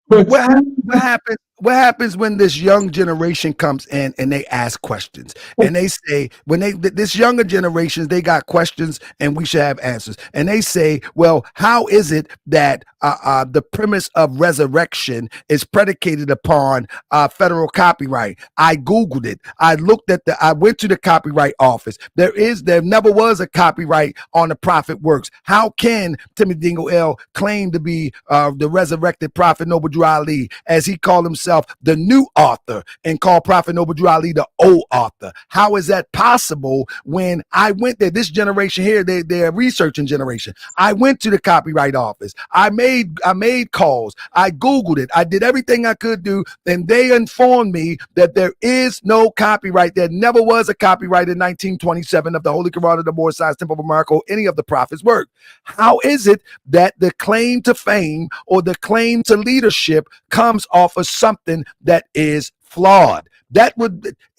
But what happens when this young generation comes in and they ask questions and they say this younger generation, they got questions and we should have answers, and they say, well, how is it that the premise of resurrection is predicated upon federal copyright? I googled it. I went to the copyright office. There never was a copyright on the prophet works. How can Timothy Dingle claim to be the resurrected prophet Noble Drew Ali, as he called himself the new author, and called Prophet Noble Drew Ali the old author? How is that possible when I went there? This generation here, they're a researching generation. I went to the copyright office. I made calls. I Googled it. I did everything I could do, and they informed me that there is no copyright. There never was a copyright in 1927 of the Holy Quran of the Moorish Temple of America or any of the prophets' work. How is it that the claim to fame or the claim to leadership comes off of something that is flawed?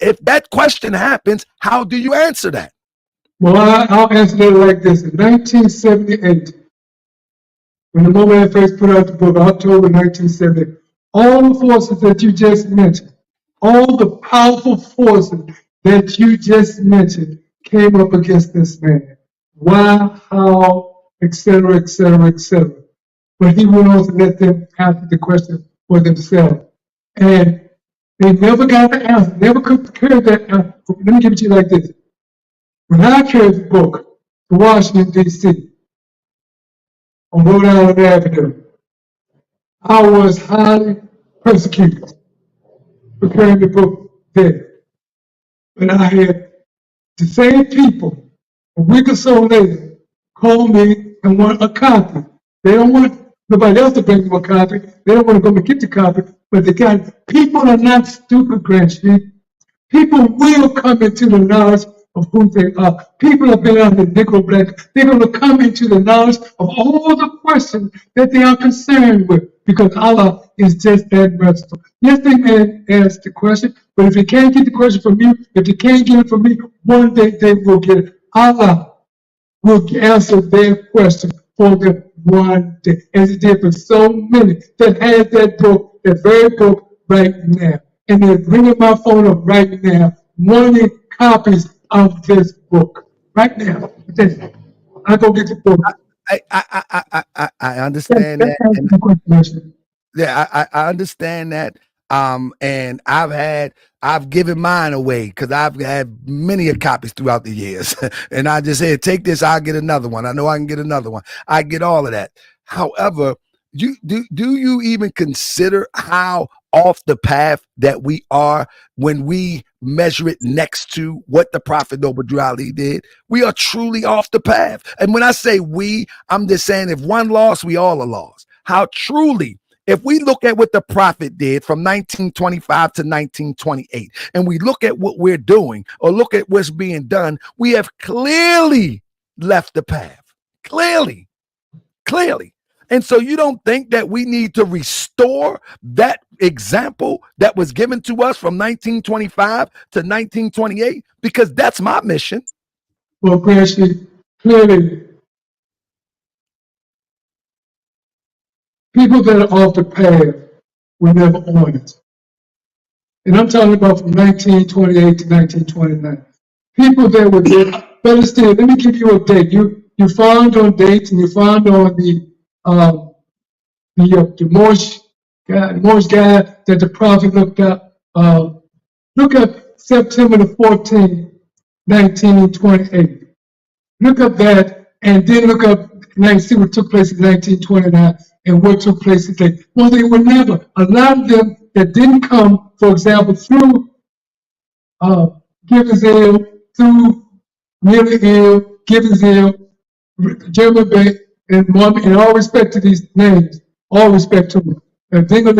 If that question happens, how do you answer that? Well, I'll answer it like this. In 1978, when the moment I first put out the book, October 1978, all the forces that you just mentioned, all the powerful forces that you just mentioned came up against this man. Why, how, etc., etc., etc. But he went on to let them answer the question for themselves. And they never got the answer, never could carry that answer. Let me give it to you like this. When I carried the book to Washington, D.C., on Rhode Island Avenue, I was highly persecuted for carrying the book there. And I had the same people, a week or so later, call me and want a copy. They don't want nobody else to bring them a copy. They don't want to go and get the copy, but they got it. People are not stupid, Grand Sheik. People will come into the knowledge of who they are. People have been on the Negro Black. They're going to come into the knowledge of all the questions that they are concerned with, because Allah is just that merciful. Yes, they may ask the question, but if they can't get the question from you, if they can't get it from me, one day they will get it. Allah will answer their question for them one day, as He did for so many that has that book, that very book right now. And they're bringing my phone up right now, wanting copies of this book right now. I go get the book. I understand that. Yeah, I understand that. And I've given mine away because I've had many copies throughout the years. And I just said, take this, I'll get another one. I know I can get another one. I get all of that. However, do you even consider how off the path that we are when we measure it next to what the Prophet Noble Drew Ali did? We are truly off the path. And when I say we, I'm just saying if one lost, we all are lost. How truly, if we look at what the Prophet did from 1925 to 1928, and we look at what we're doing or look at what's being done, we have clearly left the path. Clearly. And so you don't think that we need to restore that example that was given to us from 1925 to 1928? Because that's my mission. Well, Grand Sheik, clearly, people that are off the path were never on it. And I'm talking about from 1928 to 1929. People that were there, but still, let me give you a date. You found on dates, and you found on the Moorish guy that the prophet looked up. Look up September the 14th, 1928. Look up that, and then look up and see what took place in 1929 and what took place today. Well, they were never. A lot of them that didn't come, for example, through Givens Hill, through Nearly Hill, Givens Hill, Taharka Bey, and Mom, in all respect to these names, all respect to them. And Dingle,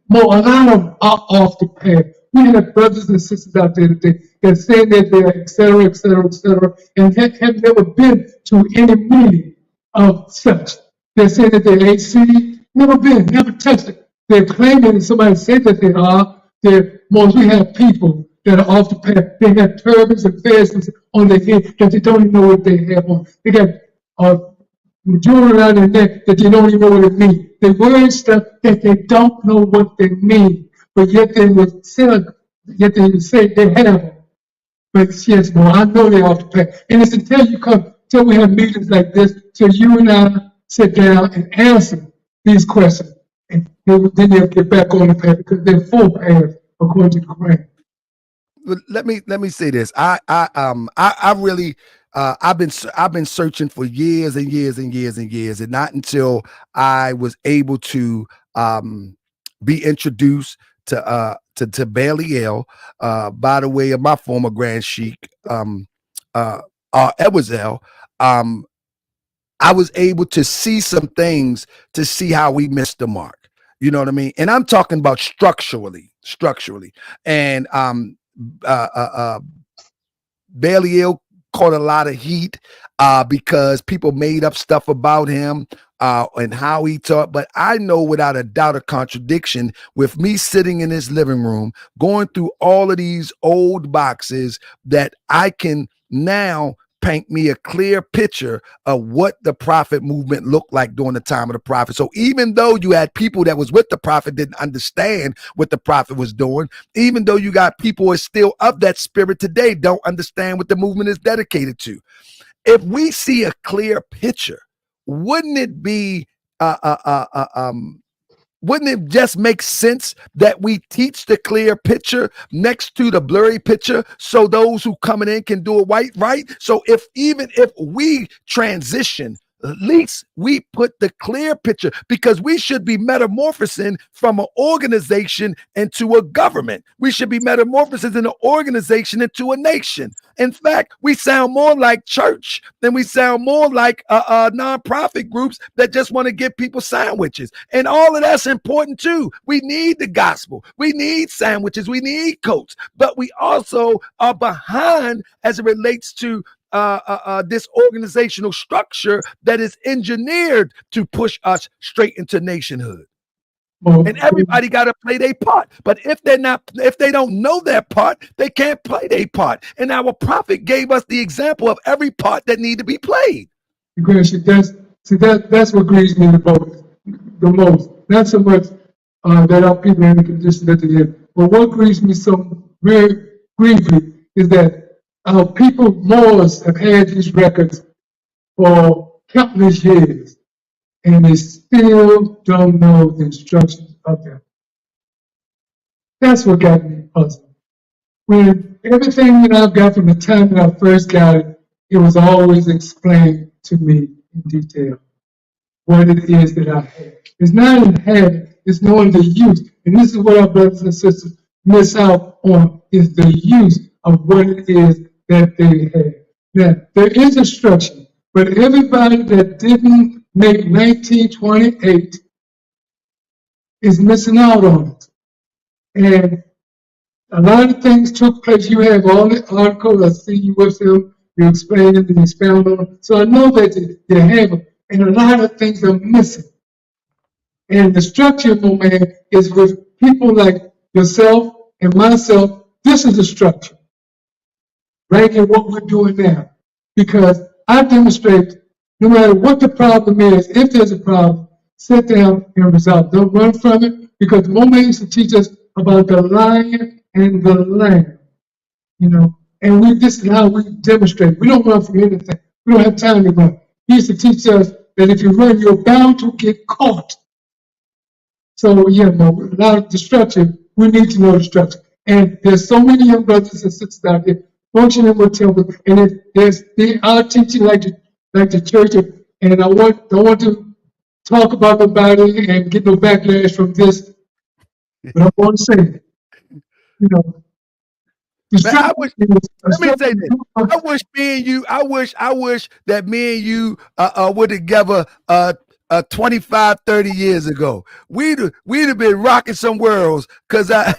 more, a lot of them are off the path. We have brothers and sisters out there today that say that they're et cetera, and have never been to any meeting of such. They say that they're HC, never been, never touched it. They're claiming that somebody said that they are. We have people that are off the path. They have turbans and fezes on their head that they don't even know what they have on. They got jewelry around their neck that they don't even know what it means. They wear stuff that they don't know what they mean, but yet they would say, they have them. But yes, well, I know they're off the path. And it's until we have meetings like this, till you and I sit down and answer these questions. And then they'll get back on the path because they're full path according to the Quran. Let me say this. I really I've been searching for years and years and years and years, and not until I was able to be introduced to Belial by the way of my former Grand Sheik Edwardsell. I was able to see some things to see how we missed the mark. You know what I mean? And I'm talking about structurally. And Belial caught a lot of heat because people made up stuff about him and how he taught. But I know without a doubt, a contradiction, with me sitting in this living room, going through all of these old boxes, that I can now paint me a clear picture of what the prophet movement looked like during the time of the prophet. So even though you had people that was with the prophet didn't understand what the prophet was doing, even though you got people who are still of that spirit today don't understand what the movement is dedicated to. If we see a clear picture, wouldn't it be wouldn't it just make sense that we teach the clear picture next to the blurry picture so those who coming in can do it right? So even if we transition, at least we put the clear picture, because we should be metamorphosing from an organization into a government. We should be metamorphosing in an organization into a nation. In fact, we sound more like church than we sound more like nonprofit groups that just want to give people sandwiches. And all of that's important too. We need the gospel. We need sandwiches. We need coats. But we also are behind as it relates to this organizational structure that is engineered to push us straight into nationhood. And everybody got to play their part. But if they don't know their part, they can't play their part. And our prophet gave us the example of every part that need to be played. That's what grieves me the most. Not so much that our people are in the condition that they're in, but what grieves me so very gravely is that our people, Moors, have had these records for countless years, and they still don't know the instructions of them. That's what got me puzzled. When everything that I've got from the time that I first got it, it was always explained to me in detail what it is that I have. It's not in having, it's knowing the use. And this is what our brothers and sisters miss out on, is the use of what it is that they have. Now, there is instruction, but everybody that didn't make 1928 is missing out on it. And a lot of things took place. You have all the articles, I see you with them, you explain it and expound on them. So I know that they have them, and a lot of things are missing. And the structure, my man, is with people like yourself and myself. This is the structure, right? And what we're doing now. Because I demonstrate no matter what the problem is, if there's a problem, sit down and resolve. Don't run from it, because the moment used to teach us about the lion and the lamb, you know. And this is how we demonstrate. We don't run from anything. We don't have time to run. He used to teach us that if you run, you're bound to get caught. So yeah, a lot of the structure, we need to know the structure. And there's so many young brothers and sisters out there functioning with temple, and they are teaching like the church. And I want to talk about nobody and get no backlash from this, but I want to say, you know, the Man, structure let me say this. I wish me and you, I wish that me and you were together 25, 30 years ago. We'd have been rocking some worlds, because I'm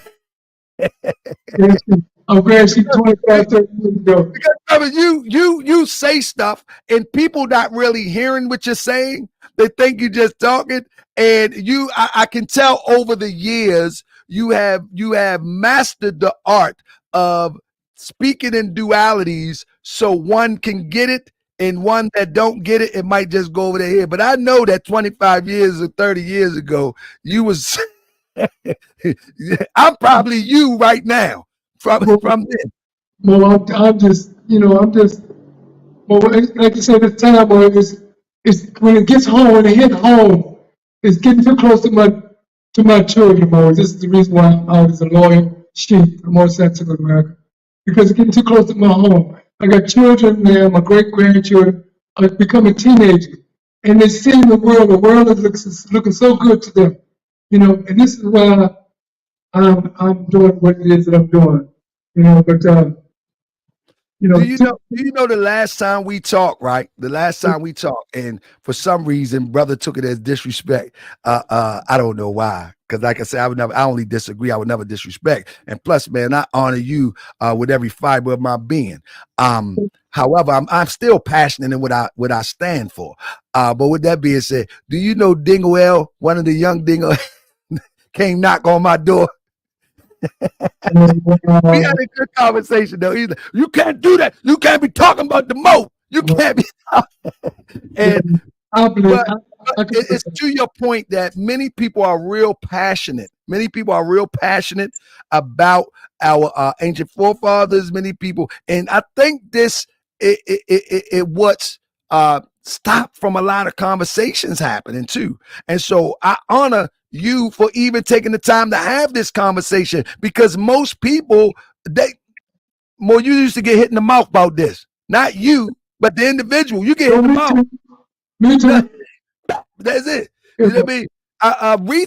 glad she's 25, 30 years ago. Because brother, you say stuff and people not really hearing what you're saying. They think you're just talking, and I can tell over the years you have mastered the art of speaking in dualities, so one can get it, and one that don't get it, it might just go over their head. But I know that 25 years or 30 years ago, you was I'm probably you right now from this. Well, I'm just, well, like you said, the time where it's when it gets home, when it hit home, it's getting too close to my children, Mo. This is the reason why I'm out as a loyal sheik, a more sensitive American, because it's getting too close to my home. I got children now, my great-grandchildren are becoming teenagers, and they're seeing the world is looking so good to them, and this is why I'm doing what it is that I'm doing, but Do you know the last time we talked, right? The last time we talked, and for some reason, brother took it as disrespect. I don't know why. Because like I said, I only disagree. I would never disrespect. And plus, man, I honor you with every fiber of my being. However, I'm still passionate in what I stand for. But with that being said, do you know Dingle, one of the young Dingle, came knock on my door? We had a good conversation though. He's like, you can't do that. You can't be talking about the Mo. You can't be. And but it's to your point that many people are real passionate. Many people are real passionate about our ancient forefathers. Many people, and I think this it what's stopped from a lot of conversations happening too. And so I honor you for even taking the time to have this conversation, because most people, you used to get hit in the mouth about this. Not you, but the individual. You get hit in the mouth. Me too. That's it. You know what I mean?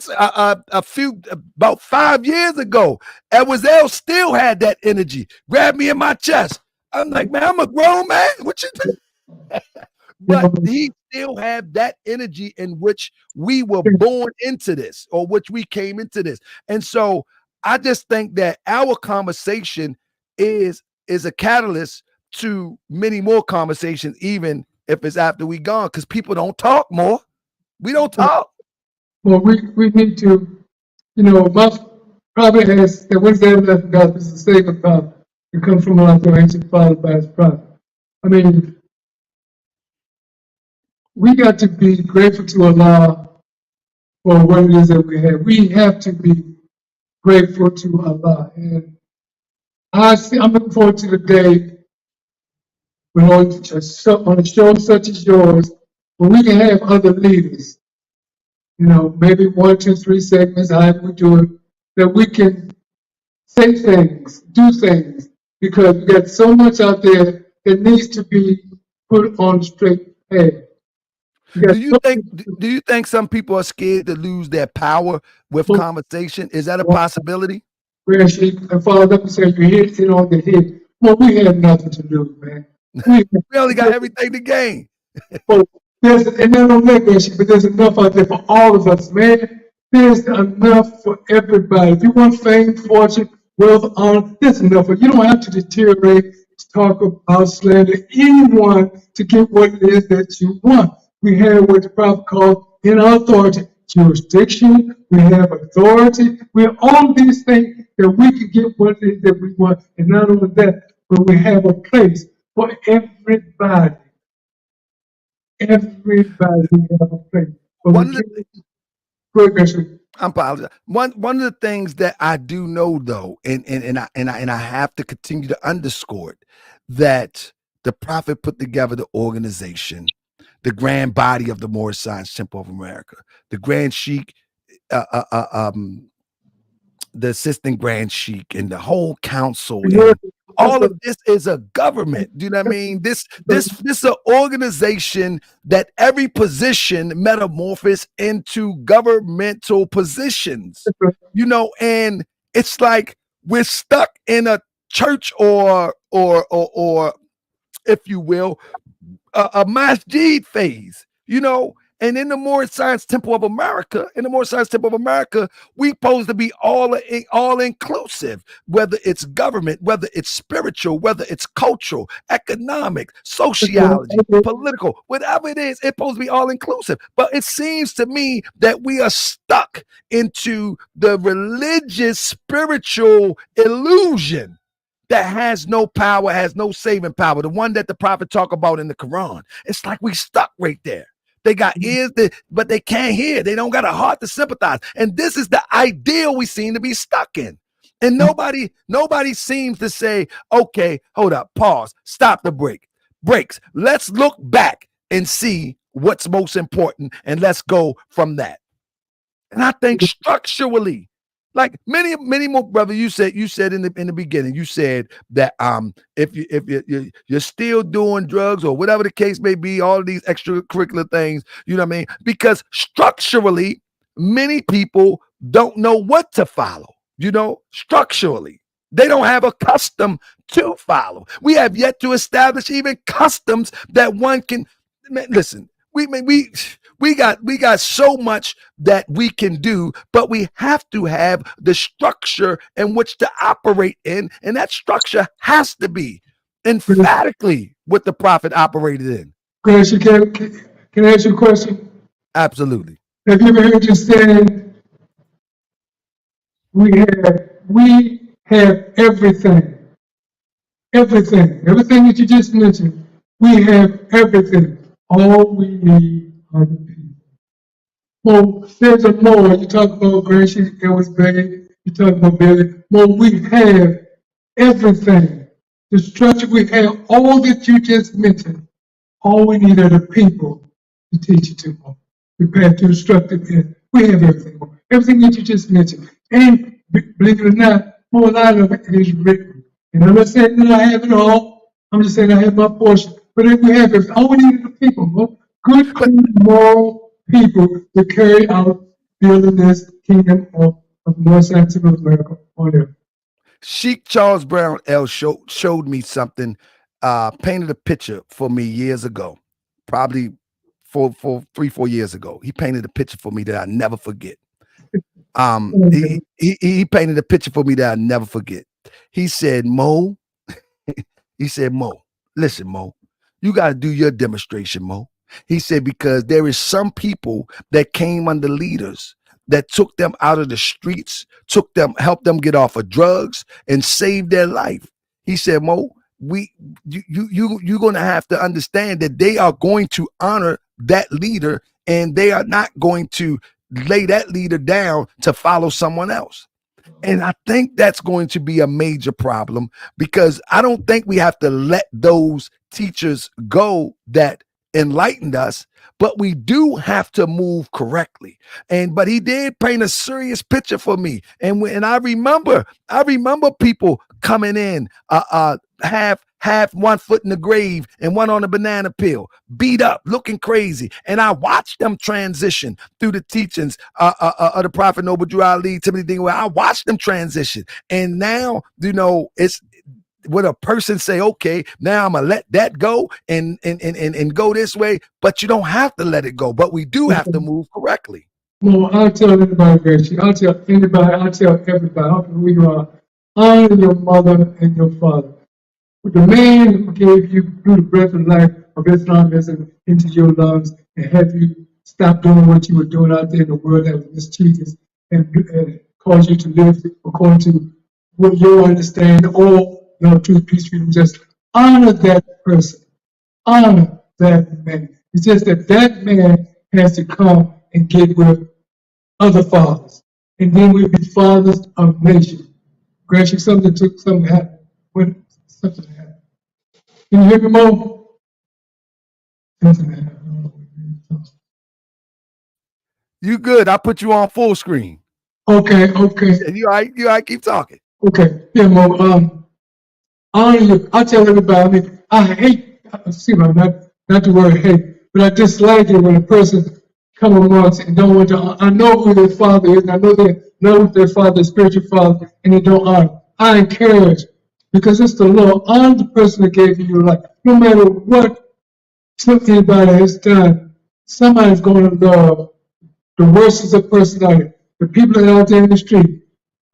About 5 years ago, Edwardsell still had that energy. Grabbed me in my chest. I'm like, man, I'm a grown man. What you think? But he still had that energy in which we were born into this, or which we came into this. And so I just think that our conversation is a catalyst to many more conversations, even if it's after we gone, because people don't talk more. We don't talk. Well, we need to, my probably has, that was there that God is the sake of God. It comes from one of our ancient fathers by his prophet. I mean, we got to be grateful to Allah for what it is that we have. We have to be grateful to Allah. And I'm looking forward to the day when on a show such as yours, when we can have other leaders, maybe 1, 2, 3 segments, however we do it, that we can say things, do things, because we got so much out there that needs to be put on the straight path. Do you think some people are scared to lose their power with conversation? Is that a possibility? Grand Sheik, and followed up and said, you hit it on the head. Well, we had nothing to do, man. We only got everything to gain. And not only that, Grand Sheik, but there's enough out there for all of us, man. There's enough for everybody. If you want fame, fortune, wealth, honor, there's enough. You don't have to deteriorate, talk about, slander anyone to get what it is that you want. We have what the prophet called in our authority jurisdiction, we have authority, we have all these things that we can get what it is that we want. And not only that, but we have a place for everybody. Everybody we have a place. But One we of the can't go ahead, Grand Sheik. I apologize. One of the things that I do know though, and I have to continue to underscore it, that the prophet put together the organization, the grand body of the Moorish Science Temple of America, the Grand Sheik, uh, uh, uh, um, the assistant Grand Sheik, and the whole council, Yeah, and all of this is a government. Do you know what I mean? This is an organization that every position metamorphoses into governmental positions. You know, and it's like we're stuck in a church or if you will, a masjid phase, you know. And in the Moorish Science Temple of America, we supposed to be all inclusive, whether it's government, whether it's spiritual, whether it's cultural, economic, sociology, political, whatever it is, it's supposed to be all inclusive. But it seems to me that we are stuck into the religious, spiritual illusion that has no power, has no saving power. The one that the prophet talk about in the Quran. It's like we stuck right there. They got ears, but they can't hear. They don't got a heart to sympathize. And this is the ideal we seem to be stuck in. And nobody seems to say, okay, hold up, pause, stop the brakes. Let's look back and see what's most important, and let's go from that. And I think structurally, like many more, brother, you said in the beginning, you said that if you're still doing drugs or whatever the case may be, all of these extracurricular things, you know what I mean? Because structurally, many people don't know what to follow. You know, structurally, they don't have a custom to follow. We have yet to establish even customs that one can listen. We got so much that we can do, but we have to have the structure in which to operate in, and that structure has to be emphatically what the prophet operated in. Grand Sheik, can I ask you a question? Absolutely. Have you ever heard you saying we have everything? Everything that you just mentioned, we have everything. All we need are the people. Well, there's a more. You talk about Grand Sheik Clarence Prather. You talk about Billy. Well, we have everything. The structure, we have all that you just mentioned. All we need are the people to teach it to them. Prepare to instruct them in. We have everything. Everything that you just mentioned. And believe it or not, more a lot of it is written. And I'm not saying that I have it all. I'm just saying I have my portion. But if we have everything, all we need are the people. Good, clean, moral people to carry out building this kingdom of Moorish Science of America on earth. Sheik Charles Brown L showed me something, painted a picture for me years ago, probably 4 years ago. He painted a picture for me that I never forget. He painted a picture for me that I never forget. He said, Mo, listen, Mo, you got to do your demonstration, Mo. He said, because there is some people that came under leaders that took them out of the streets, helped them get off of drugs and saved their life. He said, Mo, you're going to have to understand that they are going to honor that leader, and they are not going to lay that leader down to follow someone else. And I think that's going to be a major problem, because I don't think we have to let those teachers go that enlightened us, but we do have to move correctly. But he did paint a serious picture for me. And I remember people coming in, half 1 foot in the grave and one on a banana peel, beat up, looking crazy. And I watched them transition through the teachings of the Prophet Noble Drew Ali, Timothy Dingle. I watched them transition. And now, you know, it's when a person say, okay, now I'm gonna let that go and go this way, but you don't have to let it go. But we do have to move correctly. Well, I'll tell anybody, Reggie. I'll tell anybody, I'll tell everybody, I don't care who you are, honor your mother and your father. But the man who gave you through the breath of life of Islamism into your lungs and have you stop doing what you were doing out there in the world that was mischievous and cause you to live according to what you understand, or truth, peace, freedom, just honor that person, honor that man. It's just that man has to come and get with other fathers, and then we'll be fathers of nations. Grand Sheik, something happened. When something happened. Can you hear me, Mo? Something happened. You good? I put you on full screen. Okay. You all right? You all right? Keep talking. Okay. Yeah, Mo. Honor you. I tell everybody. I mean, I hate. Not the word hate, but I dislike it when a person come amongst and don't want to. I know who their father is. And I know they know their father, spiritual father, and they don't honor. I encourage, because it's the Lord. Honor the person that gave you your life, no matter what anybody has done. Somebody's going to love the worst is a personality. The people that are out there in the street,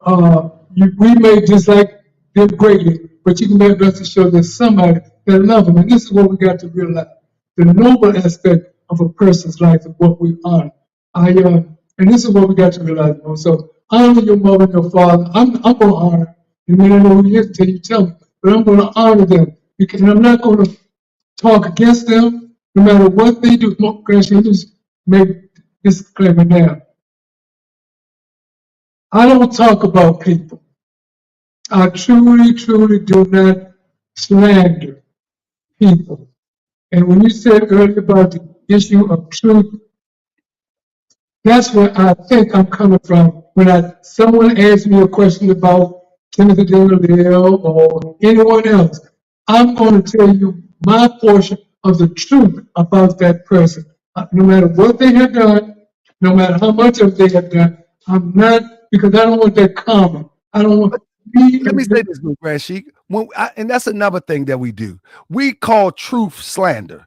we may dislike them greatly, but you can make best to show there's somebody that love them. And this is what we got to realize. The noble aspect of a person's life is what we honor. And this is what we got to realize. So honor your mother and your father. I'm going to honor. You may not know who he is until you tell me, but I'm going to honor them. And I'm not going to talk against them, no matter what they do. Just make this disclaimer now. I don't talk about people. I truly do not slander people. And when you said earlier about the issue of truth, that's where I think I'm coming from. When someone asks me a question about Timothy Dingle or anyone else, I'm going to tell you my portion of the truth about that person. No matter what they have done, no matter how much of they have done, I'm not, because I don't want that karma. I don't want. Let me say this, Grand Sheik. And that's another thing that we do. We call truth slander.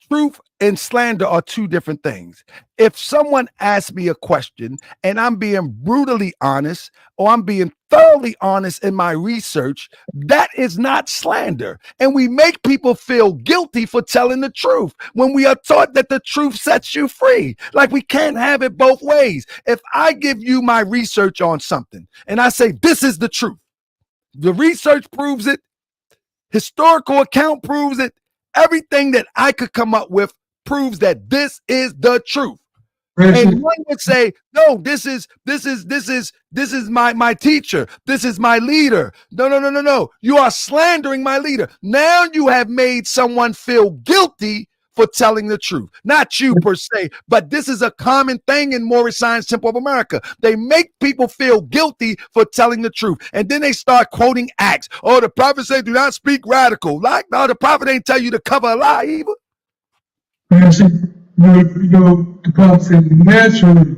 Truth and slander are two different things. If someone asks me a question and I'm being brutally honest, or I'm being thoroughly honest in my research, that is not slander. And we make people feel guilty for telling the truth when we are taught that the truth sets you free. Like, we can't have it both ways. If I give you my research on something and I say, this is the truth, the research proves it, historical account proves it, everything that I could come up with proves that this is the truth. And one would say, no, this is my teacher. This is my leader. No. You are slandering my leader. Now you have made someone feel guilty for telling the truth. Not you per se, but this is a common thing in Moorish Science Temple of America. They make people feel guilty for telling the truth. And then they start quoting Acts. Oh, the prophet said, do not speak radical. Like, no, the prophet ain't tell you to cover a lie either. The prophet said, naturally,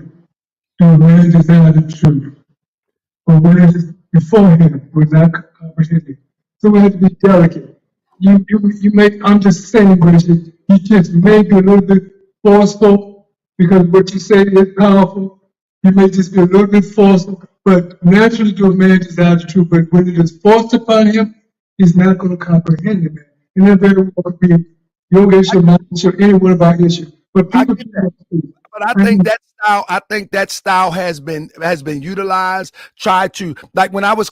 the man desire the truth. But what is before him was not comprehended. So we have to be delicate. You may, I'm just saying, Bridget, you just may be a little bit forceful because what you say is powerful. You may just be a little bit forceful, but naturally to a man desire the truth. But when it is forced upon him, he's not going to comprehend it. And that very well be your issue, my issue, any one of our issues. But people But I think that style has been utilized. Tried to, like, when I was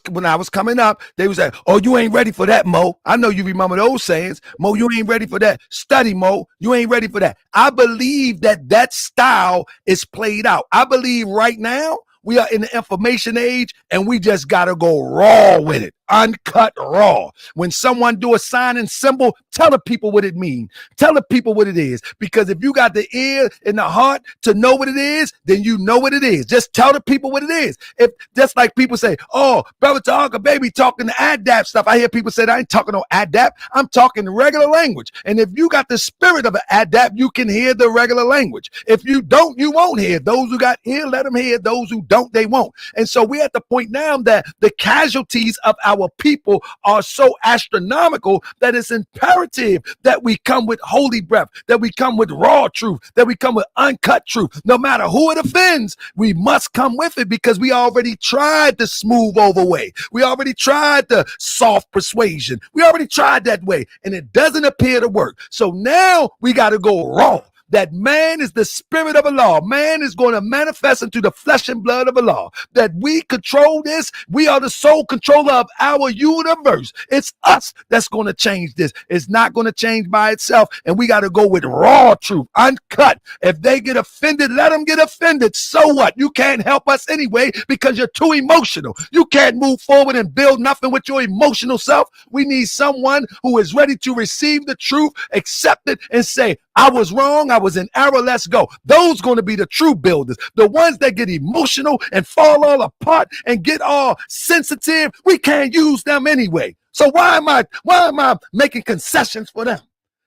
coming up, they was like, "Oh, you ain't ready for that, Mo." I know you remember those sayings, "Mo, you ain't ready for that." Study, Mo, you ain't ready for that. I believe that style is played out. I believe right now we are in the information age, and we just gotta go raw with it, uncut raw. When someone do a sign and symbol, tell the people what it means. Tell the people what it is. Because if you got the ear and the heart to know what it is, then you know what it is. Just tell the people what it is. If just like people say, "Oh, brother Taharka Bey talking the adapt stuff," I hear people say, "I ain't talking no adapt. I'm talking regular language." And if you got the spirit of an adapt, you can hear the regular language. If you don't, you won't hear. Those who got ear, let them hear. Those who don't, they won't. And so we're at the point now that the casualties of our people are so astronomical that it's imperative that we come with holy breath, that we come with raw truth, that we come with uncut truth. No matter who it offends, we must come with it, because we already tried the smooth over way. We already tried the soft persuasion. We already tried that way, and it doesn't appear to work. So now we got to go raw. that man is the spirit of Allah. Man is going to manifest into the flesh and blood of Allah. That we control this. We are the sole controller of our universe. It's us that's going to change this. It's not going to change by itself. And we got to go with raw truth, uncut. If they get offended, let them get offended. So what? You can't help us anyway because you're too emotional. You can't move forward and build nothing with your emotional self. We need someone who is ready to receive the truth, accept it, and say, I was wrong, I was in error, let's go. Those going to be the true builders. The ones that get emotional and fall all apart and get all sensitive, we can't use them anyway. So why am I making concessions for them?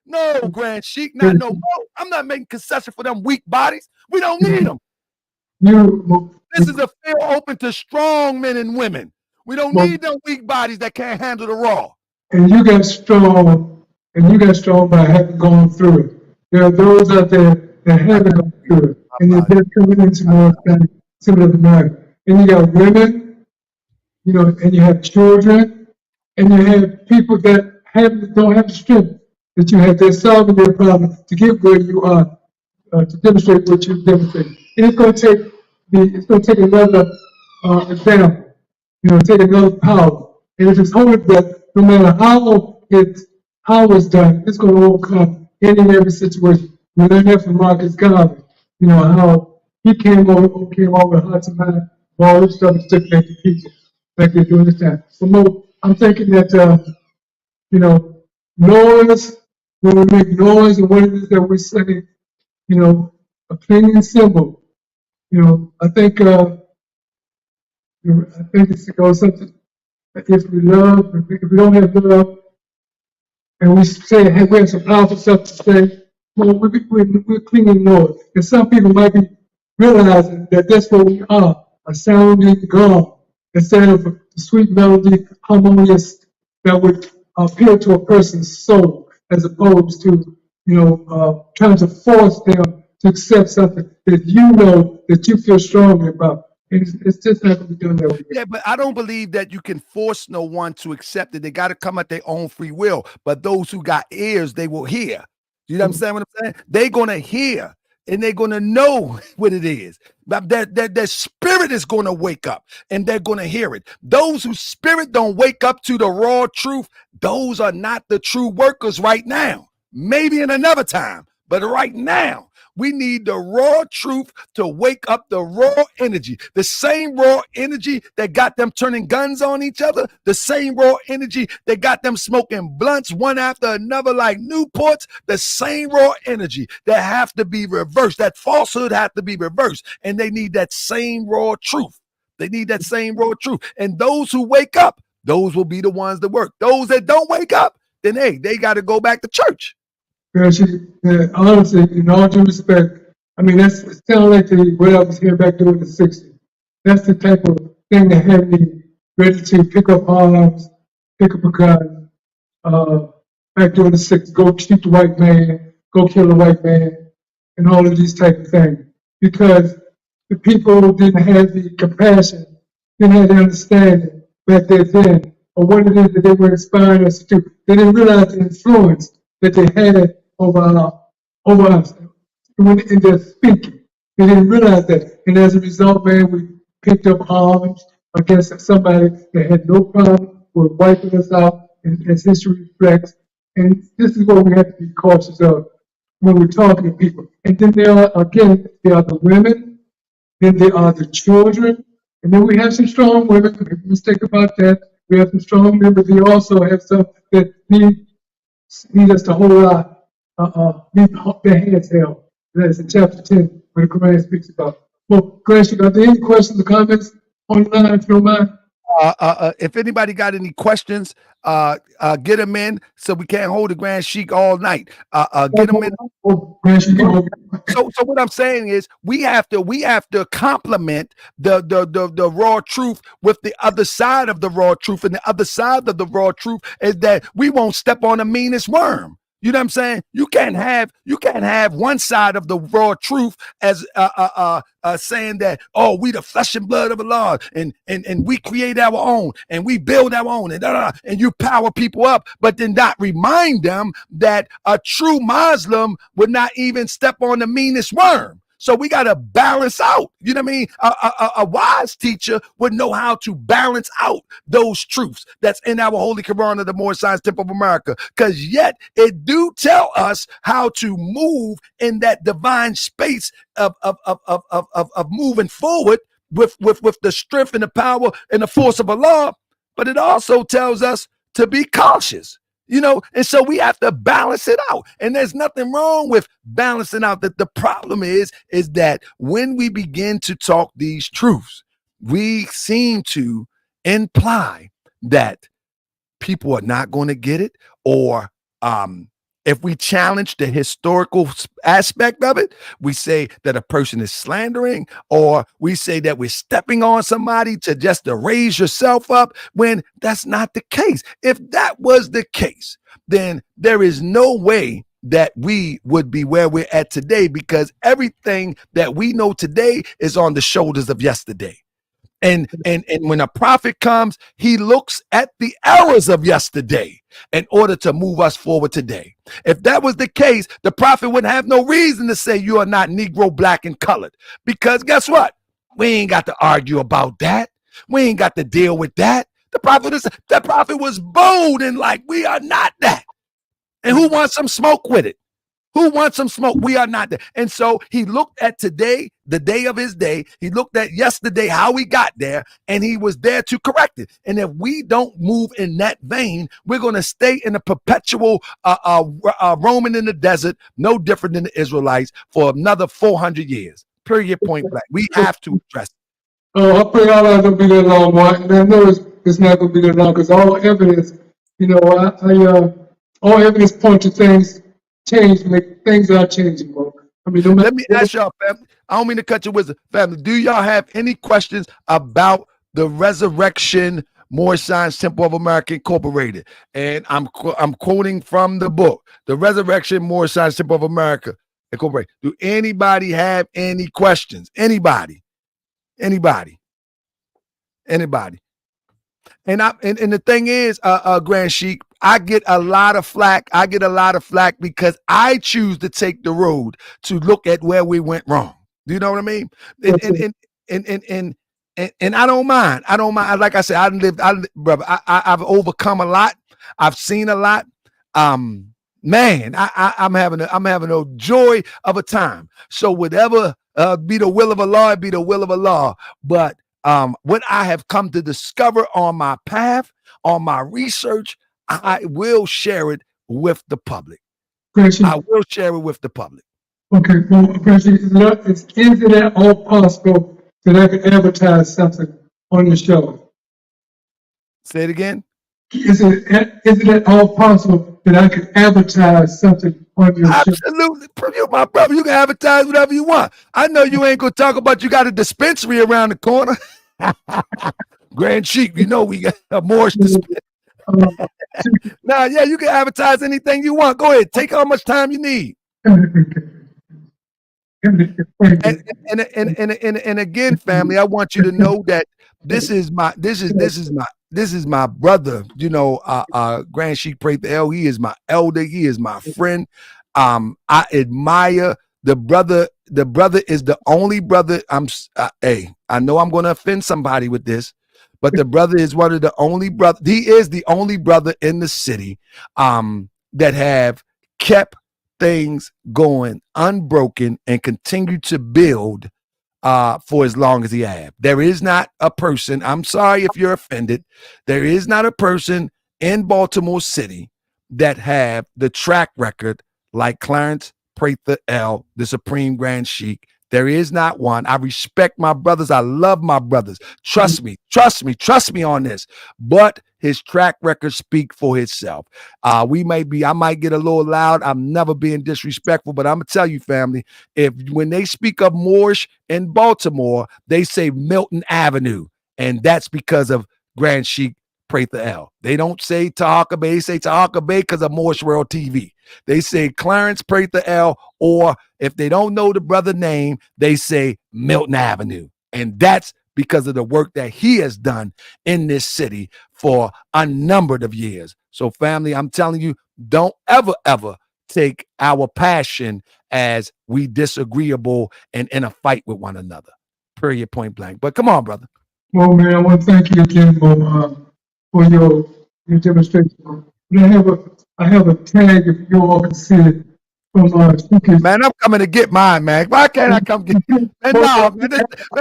No, Grand Sheik, not no more. I'm not making concessions for them weak bodies. We don't need them. This is a field open to strong men and women. We don't need them weak bodies that can't handle the raw. And you got strong by having gone through it. There are those out there that haven't gone through it, and they're just coming into more similar to America. And you got women, you know, and you have children, and you have people that don't have the strength that you have. They're solving their problem to get where you are, to demonstrate what you've demonstrated. And it's going to take another example, you know, take another power. And if it's holy breath, no matter how it's done, it's going to overcome any and every situation. We learned that from Marcus Garvey, you know, how he came over hearts and minds, all this stuff is taken at the people, like they're doing this time. So I'm thinking that, you know, noise, when we make noise and what it is that we say, you know, a clinging symbol, you know, I think it's something. If we don't have love, and we say, hey, we have some powerful stuff to say, well, we're clinging noise. And some people might be realizing that that's what we are, a sounding gong, instead of the sweet melody, harmonious, that would appeal to a person's soul, as opposed to, you know, trying to force them to accept something that you know that you feel strongly about. It's just not going to be done that way. Yeah, but I don't believe that you can force no one to accept it. They got to come at their own free will. But those who got ears, they will hear. You know what I'm saying? They're going to hear and they're going to know what it is. Their spirit is going to wake up and they're going to hear it. Those whose spirit don't wake up to the raw truth, those are not the true workers right now. Maybe in another time, but right now, we need the raw truth to wake up the raw energy. The same raw energy that got them turning guns on each other. The same raw energy that got them smoking blunts one after another like Newports. The same raw energy that have to be reversed. That falsehood have to be reversed. And they need that same raw truth. They need that same raw truth. And those who wake up, those will be the ones that work. Those that don't wake up, then hey, they got to go back to church. Honestly, in all due respect, I mean, it sounds like what I was hearing back during the 60s. That's the type of thing that had me ready to pick up arms, pick up a gun, back during the 60s, go shoot the white man, go kill the white man, and all of these type of things. Because the people didn't have the compassion, didn't have the understanding back then, or what it is that they were inspiring us to do. They didn't realize the influence that they had over us in their speaking. They didn't realize that. And as a result, man, we picked up arms against somebody that had no problem with wiping us out, as history reflects. And this is what we have to be cautious of when we're talking to people. And then there are the women, then there are the children, and then we have some strong women. Make no mistake about that. We have some strong men, but we also have some that need us to hold need their hands held. That's in chapter 10, where the Quran speaks about. Well, Grand Sheik, are there any questions or comments on the line, if you don't mind? If anybody got any questions, get them in so we can't hold the Grand Sheik all night. Get them in. So what I'm saying is we have to complement the raw truth with the other side of the raw truth, and the other side of the raw truth is that we won't step on the meanest worm. You know what I'm saying? You can't have one side of the raw truth as saying that, oh, we the flesh and blood of Allah, and we create our own and we build our own, and you power people up, but then not remind them that a true Muslim would not even step on the meanest worm. So we got to balance out. You know what I mean? A wise teacher would know how to balance out those truths that's in our Holy Quran of the Moorish Science Temple of America. Because yet it do tell us how to move in that divine space of moving forward with the strength and the power and the force of Allah. But it also tells us to be cautious. You know, and so we have to balance it out. And there's nothing wrong with balancing out. That the problem is that when we begin to talk these truths, we seem to imply that people are not going to get it, or if we challenge the historical aspect of it, we say that a person is slandering, or we say that we're stepping on somebody to raise yourself up, when that's not the case. If that was the case, then there is no way that we would be where we're at today, because everything that we know today is on the shoulders of yesterday. And when a prophet comes, he looks at the errors of yesterday in order to move us forward today. If that was the case, the prophet would have no reason to say you are not Negro, black, and colored. Because guess what? We ain't got to argue about that. We ain't got to deal with that. The prophet was bold and like, we are not that. And who wants some smoke with it? Who wants some smoke? We are not there. And so he looked at today, the day of his day. He looked at yesterday, how we got there, and he was there to correct it. And if we don't move in that vein, we're going to stay in a perpetual roaming in the desert, no different than the Israelites, for another 400 years. Period, point blank. We have to address it. Oh, I pray all not going to be that long, Mark. And I know it's not going to be that long, because all evidence, all evidence points to things change, make things are changing, Mark. I mean, let me ask y'all, family. I don't mean to cut your wisdom, family. Do y'all have any questions about the Resurrection Moorish Science Temple of America Incorporated? And I'm quoting from the book, The Resurrection Moorish Science Temple of America Incorporated. Do anybody have any questions? Anybody? And the thing is, Grand Sheik, I get a lot of flack. Because I choose to take the road to look at where we went wrong. Do you know what I mean? And I don't mind. Like I said, I've overcome a lot. I've seen a lot. Man, I'm having a joy of a time. So whatever be the will of Allah, be the will of Allah. But what I have come to discover on my path, on my research, I will share it with the public. I will share it with the public. Okay, well, is it at all possible that I could advertise something on your show? Say it again. Is it at all possible that I could advertise something on your show? Absolutely. You, my brother, you can advertise whatever you want. I know you ain't going to talk about you got a dispensary around the corner. Grand Sheik, you know we got a Moorish dispensary. Nah, yeah, you can advertise anything you want. Go ahead. Take how much time you need. And again, family, I want you to know that this is my brother, Grand Sheik Prather. He is my elder. He is my friend. I admire the brother. The brother is the only brother. I know I'm going to offend somebody with this, but the brother is one of the only brother. He is the only brother in the city that have kept things going unbroken and continue to build for as long as he have. There is not a person, I'm sorry if you're offended, there is not a person in Baltimore City that have the track record like Clarence Prather L, the Supreme Grand Sheik. There is not one. I respect my brothers. I love my brothers. Trust me on this. But his track record speak for itself. I might get a little loud. I'm never being disrespectful, but I'm gonna tell you, family, when they speak of Moorish in Baltimore, they say Milton Avenue, and that's because of Grand Sheik Prather L. They don't say Taharka Bey. They say Taharka Bey because of Moorish World TV. They say Clarence Prather L, or if they don't know the brother name, they say Milton Avenue. And that's because of the work that he has done in this city for a number of years. So family, I'm telling you, don't ever, ever take our passion as we disagreeable and in a fight with one another. Period, point blank. But come on, brother. Well, man, I want to thank you again for your demonstration. But I have a tag if you all can see it from Man, I'm coming to get mine, man. Why can't I come get it? Man, no, man,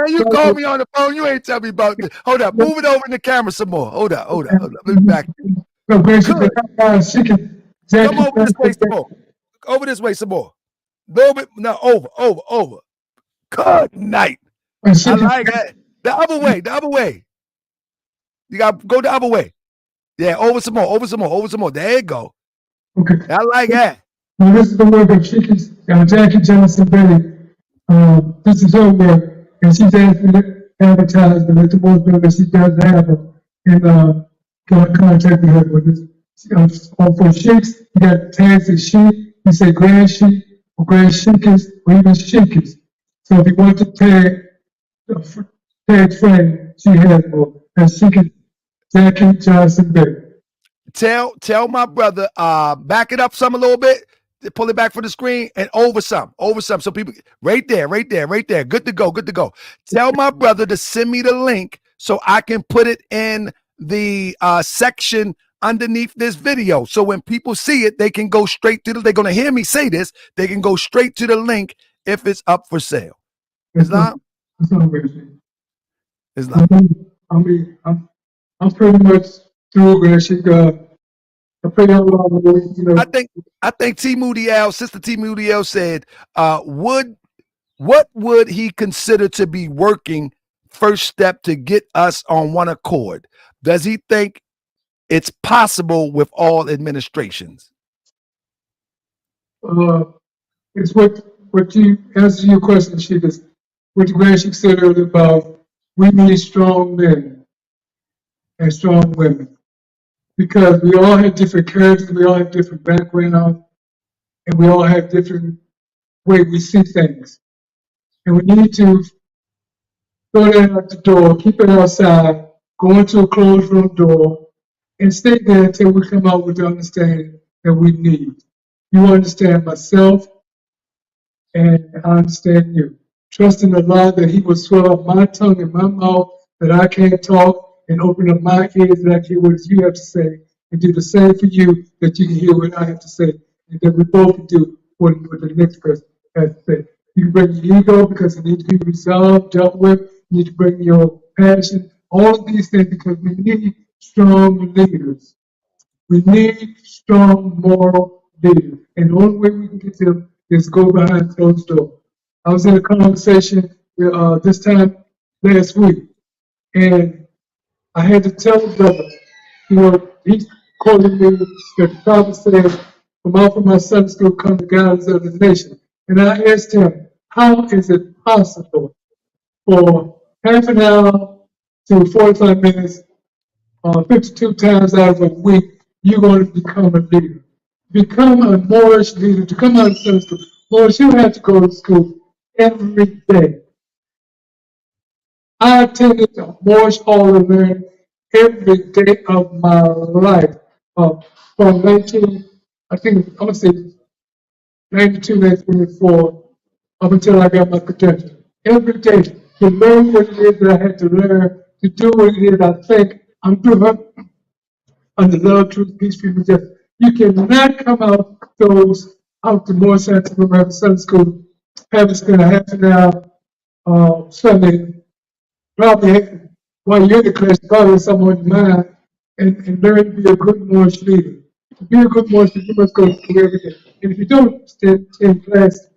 you call me on the phone. You ain't tell me about this. Hold up. Move it over in the camera some more. Hold up. Let me back. Come over this way some more. Over this way some more. Little bit. No, over. Good night. I like that. The other way. You got to go the other way. Yeah, over some more. There you go. Okay. I like that. Now, this is the work of Jackie Johnson Betty. This is her work, and she's asked me to advertise the little more that she does have her. And contact with her with this. For sheiks, you got tags of sheik, you say Grand Sheik, or Grand Sheiks, or even sheiks. So if you want to tag friend, she has more. And she can Jackie Johnson Betty. Tell my brother, back it up some a little bit, pull it back from the screen and over some. So people, right there. Good to go. Tell my brother to send me the link so I can put it in the section underneath this video. So when people see it, they can go straight to they're going to hear me say this. They can go straight to the link if it's up for sale. Islam? Islam. I mean, I'm pretty much through Grand Sheik. I think T. Moody L, Sister T. Moody L said, what would he consider to be working first step to get us on one accord? Does he think it's possible with all administrations? It's what you answer your question, Sheik, is what the Grand Sheik said earlier about we need strong men and strong women. Because we all have different characters, we all have different backgrounds, and we all have different way we see things. And we need to throw that out the door, keep it outside, go into a closed room door, and stay there until we come out with the understanding that we need. You understand myself, and I understand you. Trusting Allah that He will swell up my tongue and my mouth, that I can't talk, and open up my ears that I can hear what you have to say, and do the same for you that you can hear what I have to say, and that we both can do what the next person has to say. You can bring your ego because it needs to be resolved, dealt with. You need to bring your passion, all of these things, because we need strong leaders. We need strong moral leaders. And the only way we can get them is go behind closed doors. I was in a conversation this time last week, and I had to tell the brother, he quoted me that the Prophet said, "From out of my Sunday school come the guidance of the nation." And I asked him, how is it possible for half an hour to 45 minutes, 52 times out of a week, you're going to become a leader? Become a Moorish leader, to come out of Sunday school. Moorish, you have to go to school every day. I attended the Moorish Hall of Learning every day of my life, from 92, 1994, up until I got my credential. Every day to learn what it is that I had to learn, to do what it is I think I'm doing under love, truth, peace, freedom, justice. You cannot come out the Moorish Sunday school, having spent a half an hour Sunday. Probably while you're in the class, probably someone's mind, and learn to be a good Moorish leader. To be a good Moorish leader, you must go to school every day. And if you don't attend class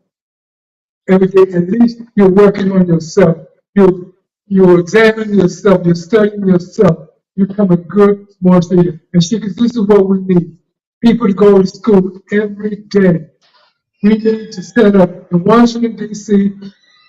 every day, at least you're working on yourself. You're examining yourself, you're studying yourself. You become a good Moorish leader. And this is what we need. People to go to school every day. We need to set up in Washington, D.C.,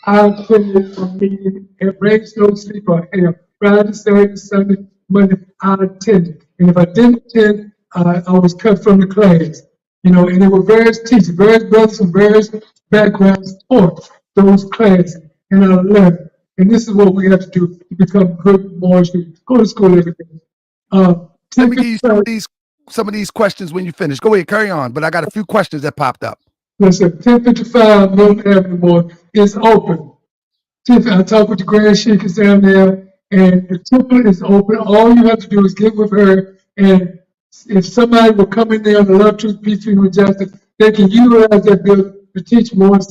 I attended a meeting. It rains, no sleep, or hell. Friday, Saturday, Sunday, Monday I attended. And if I didn't attend, I was cut from the class. You know, and there were various teachers, various brothers from various backgrounds taught those classes. And I learned. And this is what we have to do to become good Moorish students. Go to school every day. Let me give you some of these questions when you finish. Go ahead, carry on. But I got a few questions that popped up. Listen, 1055 Milton Avenue Mall is open. I talked with the Grand Sheik down there, and the temple is open. All you have to do is get with her, and if somebody will come in there on the love, truth, peace, freedom, and justice, they can utilize that building to teach Moorish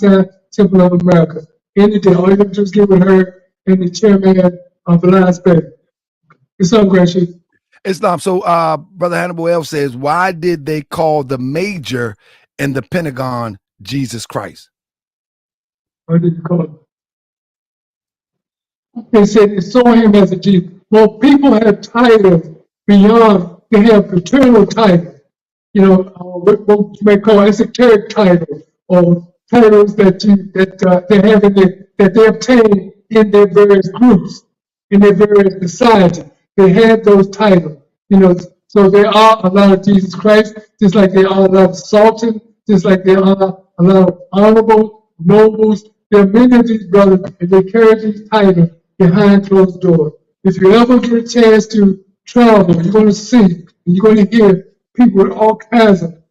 Temple of America. Any day, all you have to do is get with her and the chairman of the last Bay. It's on, Grand Sheik. Islam. So, Brother Hannibal L says, why did they call the major in the Pentagon Jesus Christ? Why did you call him? They said they saw him as a Jesus. Well, people have titles beyond, they have eternal titles. You know, what you may call esoteric titles, or titles that they have that they obtain in their various groups, in their various societies. They have those titles, you know. So there are a lot of Jesus Christ, just like there are a lot of Sultan, just like there are a lot of honorable nobles. There are many of these brothers, and they carry these titles behind closed doors. If you ever get a chance to travel, you're going to see, you're going to hear people with all kinds of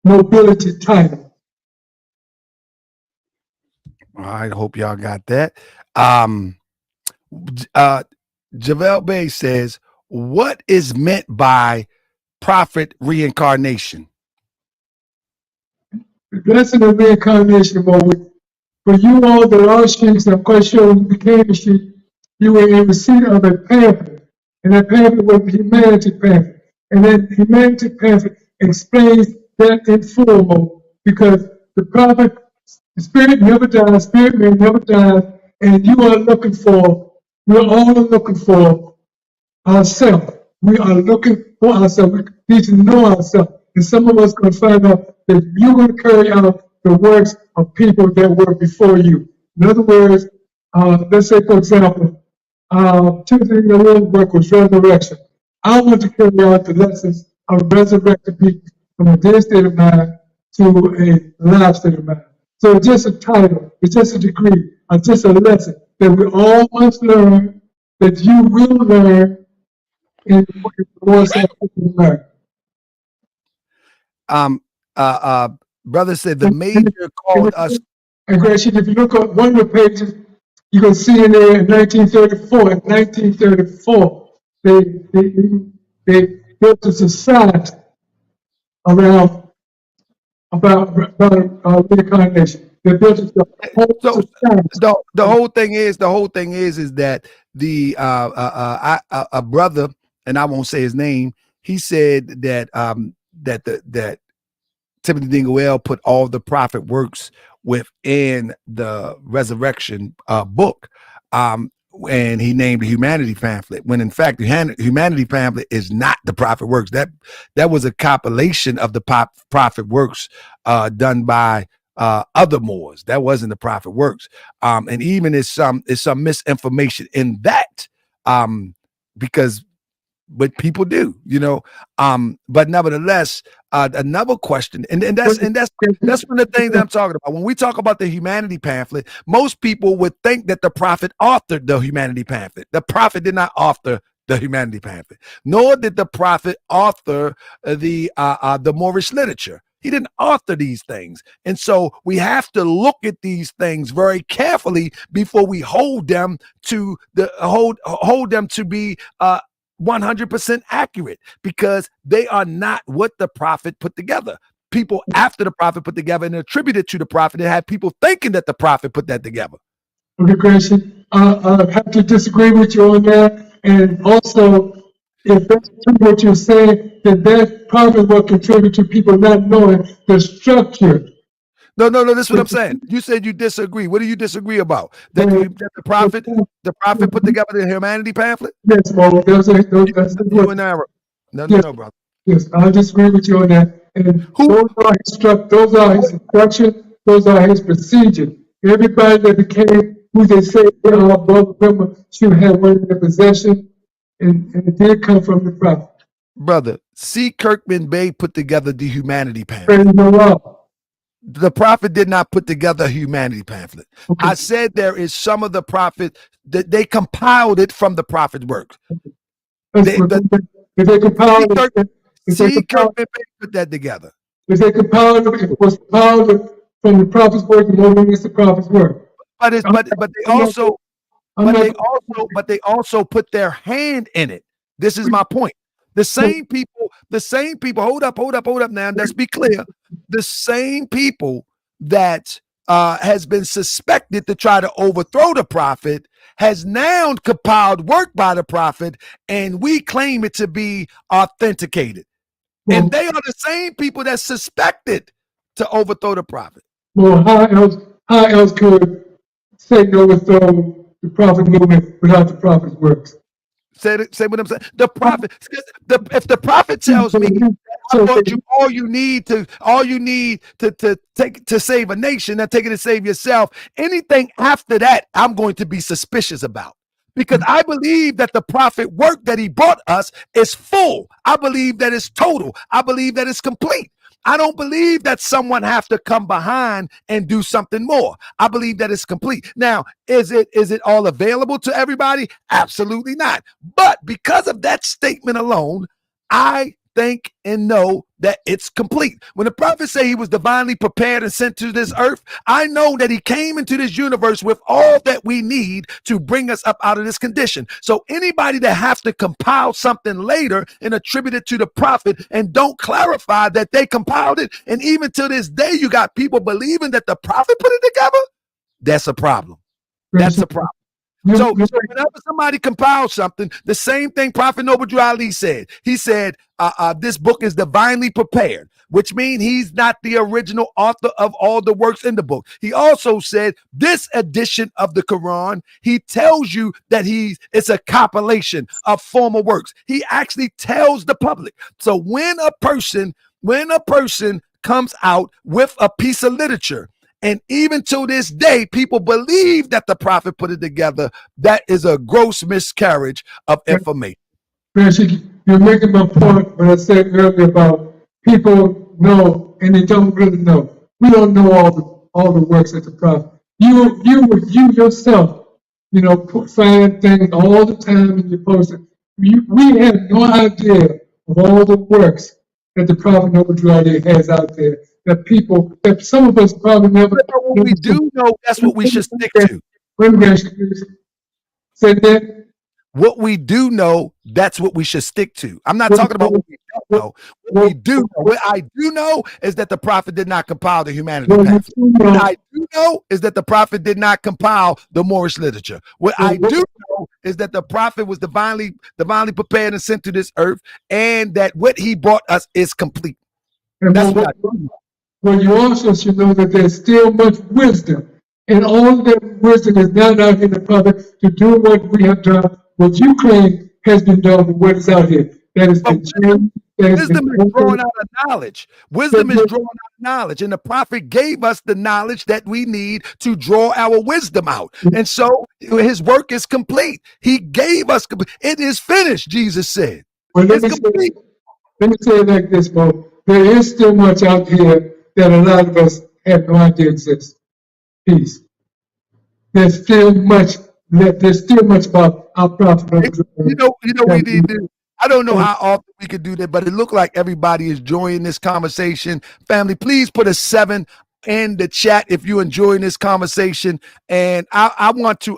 nobility titles. I hope y'all got that. Javel Bey says, what is meant by prophet reincarnation? The blessing of reincarnation, for you all, the lost sheiks, I'm quite sure when you became a sheik, you were in receipt of a pamphlet, and that pamphlet was the humanity pamphlet. And that humanity pamphlet explains that in full, because the prophet, the spirit never dies, spirit man never dies, and you are looking for, we're all looking for ourselves. We are looking for ourselves. We need to know ourselves. And some of us are going to find out that you're going to carry out the works of people that were before you. In other words, let's say, for example, Timothy Dingle work was Resurrection. I want to carry out the lessons of resurrected people from a dead state of mind to a live state of mind. So it's just a title, it's just a degree, it's just a lesson that we all must learn, that you will learn in the more scientific manner. Brother said the major called us. And Grand Sheik, if you look at one of the pages, you can see in there in 1934. In 1934, they built a society around about reincarnation. They built a whole society. The whole thing is that the a brother, and I won't say his name, he said that that Timothy Dingle put all the prophet works within the Resurrection book, and he named the humanity pamphlet, when in fact the humanity pamphlet is not the prophet works. That was a compilation of the prophet works done by other Moors. That wasn't the prophet works, and even is some misinformation in that, because what people do, you know, but nevertheless, another question, and that's one of the things that I'm talking about. When we talk about the humanity pamphlet, most people would think that the prophet authored the humanity pamphlet. The prophet did not author the humanity pamphlet, nor did the prophet author the Moorish literature. He didn't author these things. And so we have to look at these things very carefully before we hold them to hold them to be 100% accurate, because they are not what the prophet put together. People after the prophet put together and attributed to the prophet, and had people thinking that the prophet put that together. Okay, Grayson, I have to disagree with you on that. And also, if that's true what you're saying, then that probably will contribute to people not knowing the structure. No, that's what I'm saying. You said you disagree. What do you disagree about? That the prophet put together the humanity pamphlet? Yes, Mo. No, brother. Yes, I disagree with you on that. And those are his instructions, those are his procedures. Everybody that became who they say they are above them should have one in their possession. and it did come from the prophet. Brother, C. Kirkman Bey put together the humanity pamphlet. Praise the Lord. The prophet did not put together a humanity pamphlet. Okay. I said there is some of the prophet that they compiled it from the prophet's works. If they compiled it, C. Kirkman Bey put that together. if they compiled it, if it was compiled from the prophet's work, the moment it's the prophet's work. But they also put their hand in it. This is my point. The same people, hold up now, let's be clear. The same people that has been suspected to try to overthrow the prophet has now compiled work by the prophet, and we claim it to be authenticated. And they are the same people that suspected to overthrow the prophet. Well, how else could Satan overthrow the prophet movement without the prophet's works? Say what I'm saying. The prophet, if the prophet tells me I brought you all you need to take to save a nation, and take it to save yourself, anything after that, I'm going to be suspicious about. Because I believe that the prophet work that he brought us is full. I believe that it's total. I believe that it's complete. I don't believe that someone have to come behind and do something more. I believe that it's complete. Now, is it all available to everybody? Absolutely not. But because of that statement alone, I think and know that it's complete. When the prophet say he was divinely prepared and sent to this earth, I know that he came into this universe with all that we need to bring us up out of this condition. So anybody that have to compile something later and attribute it to the prophet and don't clarify that they compiled it, and even to this day you got people believing that the prophet put it together, that's a problem. That's a problem. So whenever somebody compiles something, the same thing Prophet Noble Drew Ali said. He said, this book is divinely prepared, which means he's not the original author of all the works in the book. He also said this edition of the Quran, he tells you that it's a compilation of former works. He actually tells the public. So when a person comes out with a piece of literature, and even to this day, people believe that the prophet put it together, that is a gross miscarriage of information. Grand Sheik, you're making my point when I said earlier about people know and they don't really know. We don't know all the works of the prophet. You yourself, find things all the time in your posting. We have no idea of all the works that the prophet Noble Drew Ali has out there. That some of us probably never. What we do know, that's what we should stick to. Say that. What we do know, that's what we should stick to. I'm not talking about what we don't know. What I do know is that the prophet did not compile the humanity pamphlet. What I do know is that the prophet did not compile the Moorish literature. What I do know is that the prophet was divinely prepared and sent to this earth, and that what he brought us is complete. That's what I do know. Well, you also should know that there's still much wisdom, and all that wisdom is not out here in the public to do what we have done, what you claim has been done, but what is out here. That is wisdom is drawn out of knowledge. Wisdom is drawn out of knowledge, and the prophet gave us the knowledge that we need to draw our wisdom out. And so his work is complete. He gave us, it is finished, Jesus said. Well, let me say it like this, Bo. There is still much out here that a lot of us have no idea exists. Peace. There's still much about our prophet. We need to. I don't know how often we could do that, but it looked like everybody is enjoying this conversation. Family, please put a 7 in the chat if you're enjoying this conversation. And I want to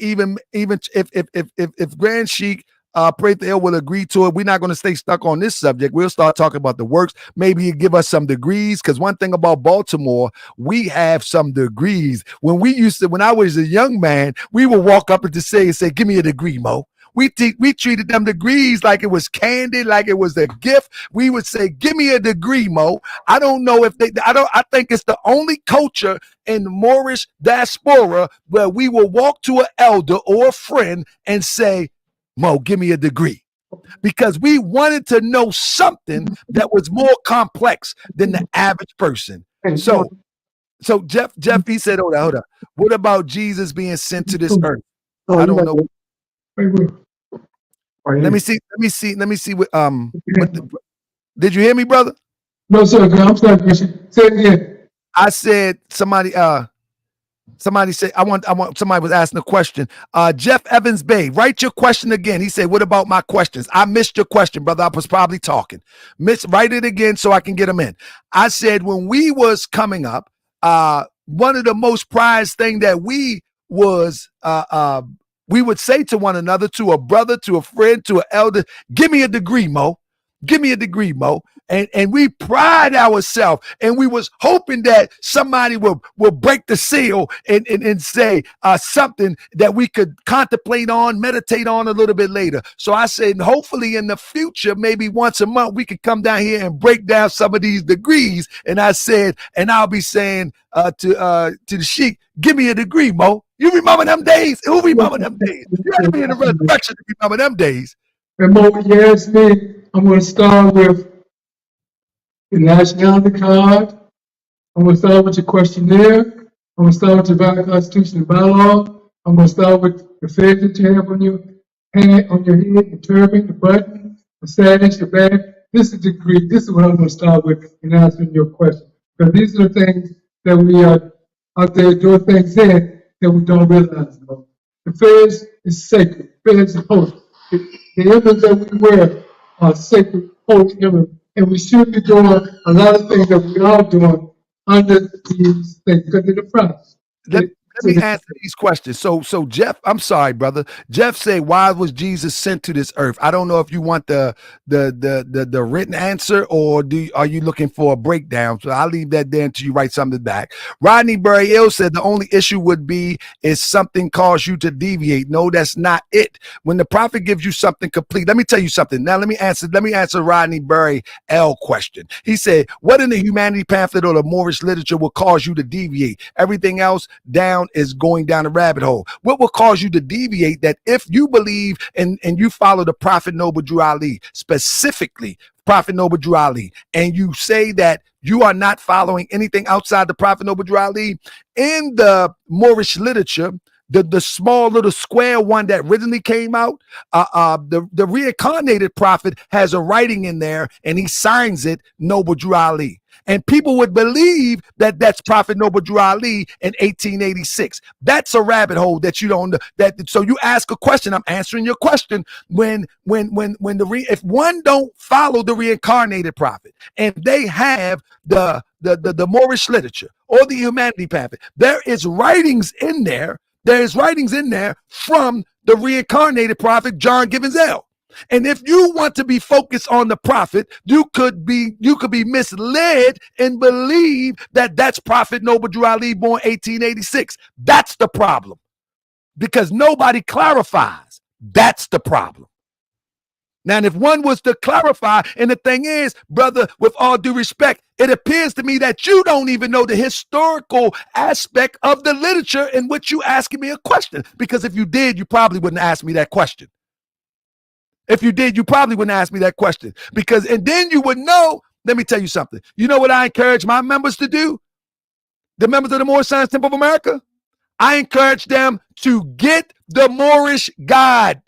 even if Grand Sheik Prather will agree to it, we're not going to stay stuck on this subject. We'll start talking about the works. Maybe you give us some degrees, because one thing about Baltimore, we have some degrees. When I was a young man, we would walk up and just say, "Give me a degree, Mo." We treated them degrees like it was candy, like it was a gift. We would say, "Give me a degree, Mo." I don't know if I think it's the only culture in the Moorish diaspora where we will walk to an elder or a friend and say, "Mo, give me a degree." Because we wanted to know something that was more complex than the average person. So Jeff, he said, hold on. What about Jesus being sent to this earth? I don't know. Let me see what did you hear me, brother? No, sir. I'm sorry, Bishop. Say it again. I said somebody said somebody was asking a question. Jeff Evans Bay, write your question again. He said, what about my questions? I missed your question, brother. I was probably talking. Write it again so I can get them in. I said when we was coming up, one of the most prized thing that we would say to one another, to a brother, to a friend, to an elder, give me a degree, Mo. Give me a degree, Mo. And we pride ourselves, and we was hoping that somebody will break the seal and say something that we could contemplate on, meditate on a little bit later. So I said, hopefully in the future, maybe once a month, we could come down here and break down some of these degrees. And I said, and I'll be saying to the sheik, give me a degree, Mo. You remember them days? Who remember them days? You had to be in the resurrection to remember them days. And Mo, you asked me, I'm going to start with the nationality card. I'm going to start with your questionnaire. I'm going to start with your valid constitution and bylaw. I'm going to start with the feds that you have on your hand, on your head, the turban, the button, the sash, the bag. This is the degree. This is what I'm going to start with in answering your question. Because these are the things that we are out there doing things in that we don't realize about. The feds is sacred. Feds is holy. The emblems that we wear are sacred, holy emblems. And we should be doing a lot of things that we are doing under these things because of the price. Let me answer these questions. So Jeff, I'm sorry, brother. Jeff said, why was Jesus sent to this earth? I don't know if you want the written answer, or are you looking for a breakdown? So I'll leave that there until you write something back. Rodney Berry Ill said the only issue would be is something caused you to deviate. No, that's not it. When the prophet gives you something complete, let me tell you something. Now let me answer Rodney Berry L question. He said, what in the humanity pamphlet or the Moorish literature will cause you to deviate? Everything else down is going down a rabbit hole. What will cause you to deviate? That if you believe and you follow the Prophet Noble Drew Ali, specifically Prophet Noble Drew Ali, and you say that you are not following anything outside the Prophet Noble Drew Ali, in the Moorish literature, the small little square one that originally came out, the reincarnated prophet has a writing in there and he signs it Noble Drew Ali. And people would believe that that's Prophet Noble Drew Ali in 1886. That's a rabbit hole that you don't. So you ask a question. I'm answering your question. If one don't follow the reincarnated prophet and they have the Moorish literature or the humanity pamphlet, there is writings in there. There's writings in there from the reincarnated prophet John Gibbons L. And if you want to be focused on the prophet, you could be misled and believe that that's Prophet Noble Drew Ali, born 1886. That's the problem, because nobody clarifies. That's the problem. Now, and if one was to clarify, and the thing is, brother, with all due respect, it appears to me that you don't even know the historical aspect of the literature in which you asking me a question. Because if you did, you probably wouldn't ask me that question. If you did, you probably wouldn't ask me that question, and then you would know. Let me tell you something. You know what I encourage my members to do? The members of the Moorish Science Temple of America? I encourage them to get the Moorish God,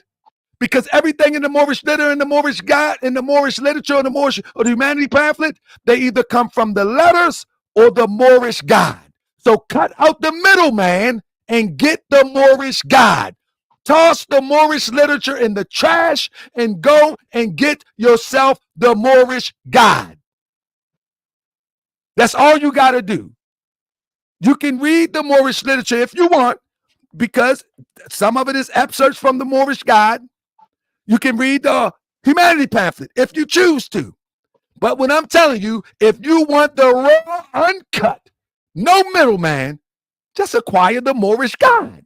because everything in the Moorish literature, in the Moorish God, in the Moorish literature, or the Moorish or the humanity pamphlet, they either come from the letters or the Moorish God. So cut out the middleman and get the Moorish God. Toss the Moorish literature in the trash and go and get yourself the Moorish God. That's all you got to do. You can read the Moorish literature if you want, because some of it is excerpts from the Moorish God. You can read the humanity pamphlet if you choose to. But when I'm telling you, if you want the raw, uncut, no middleman, just acquire the Moorish God.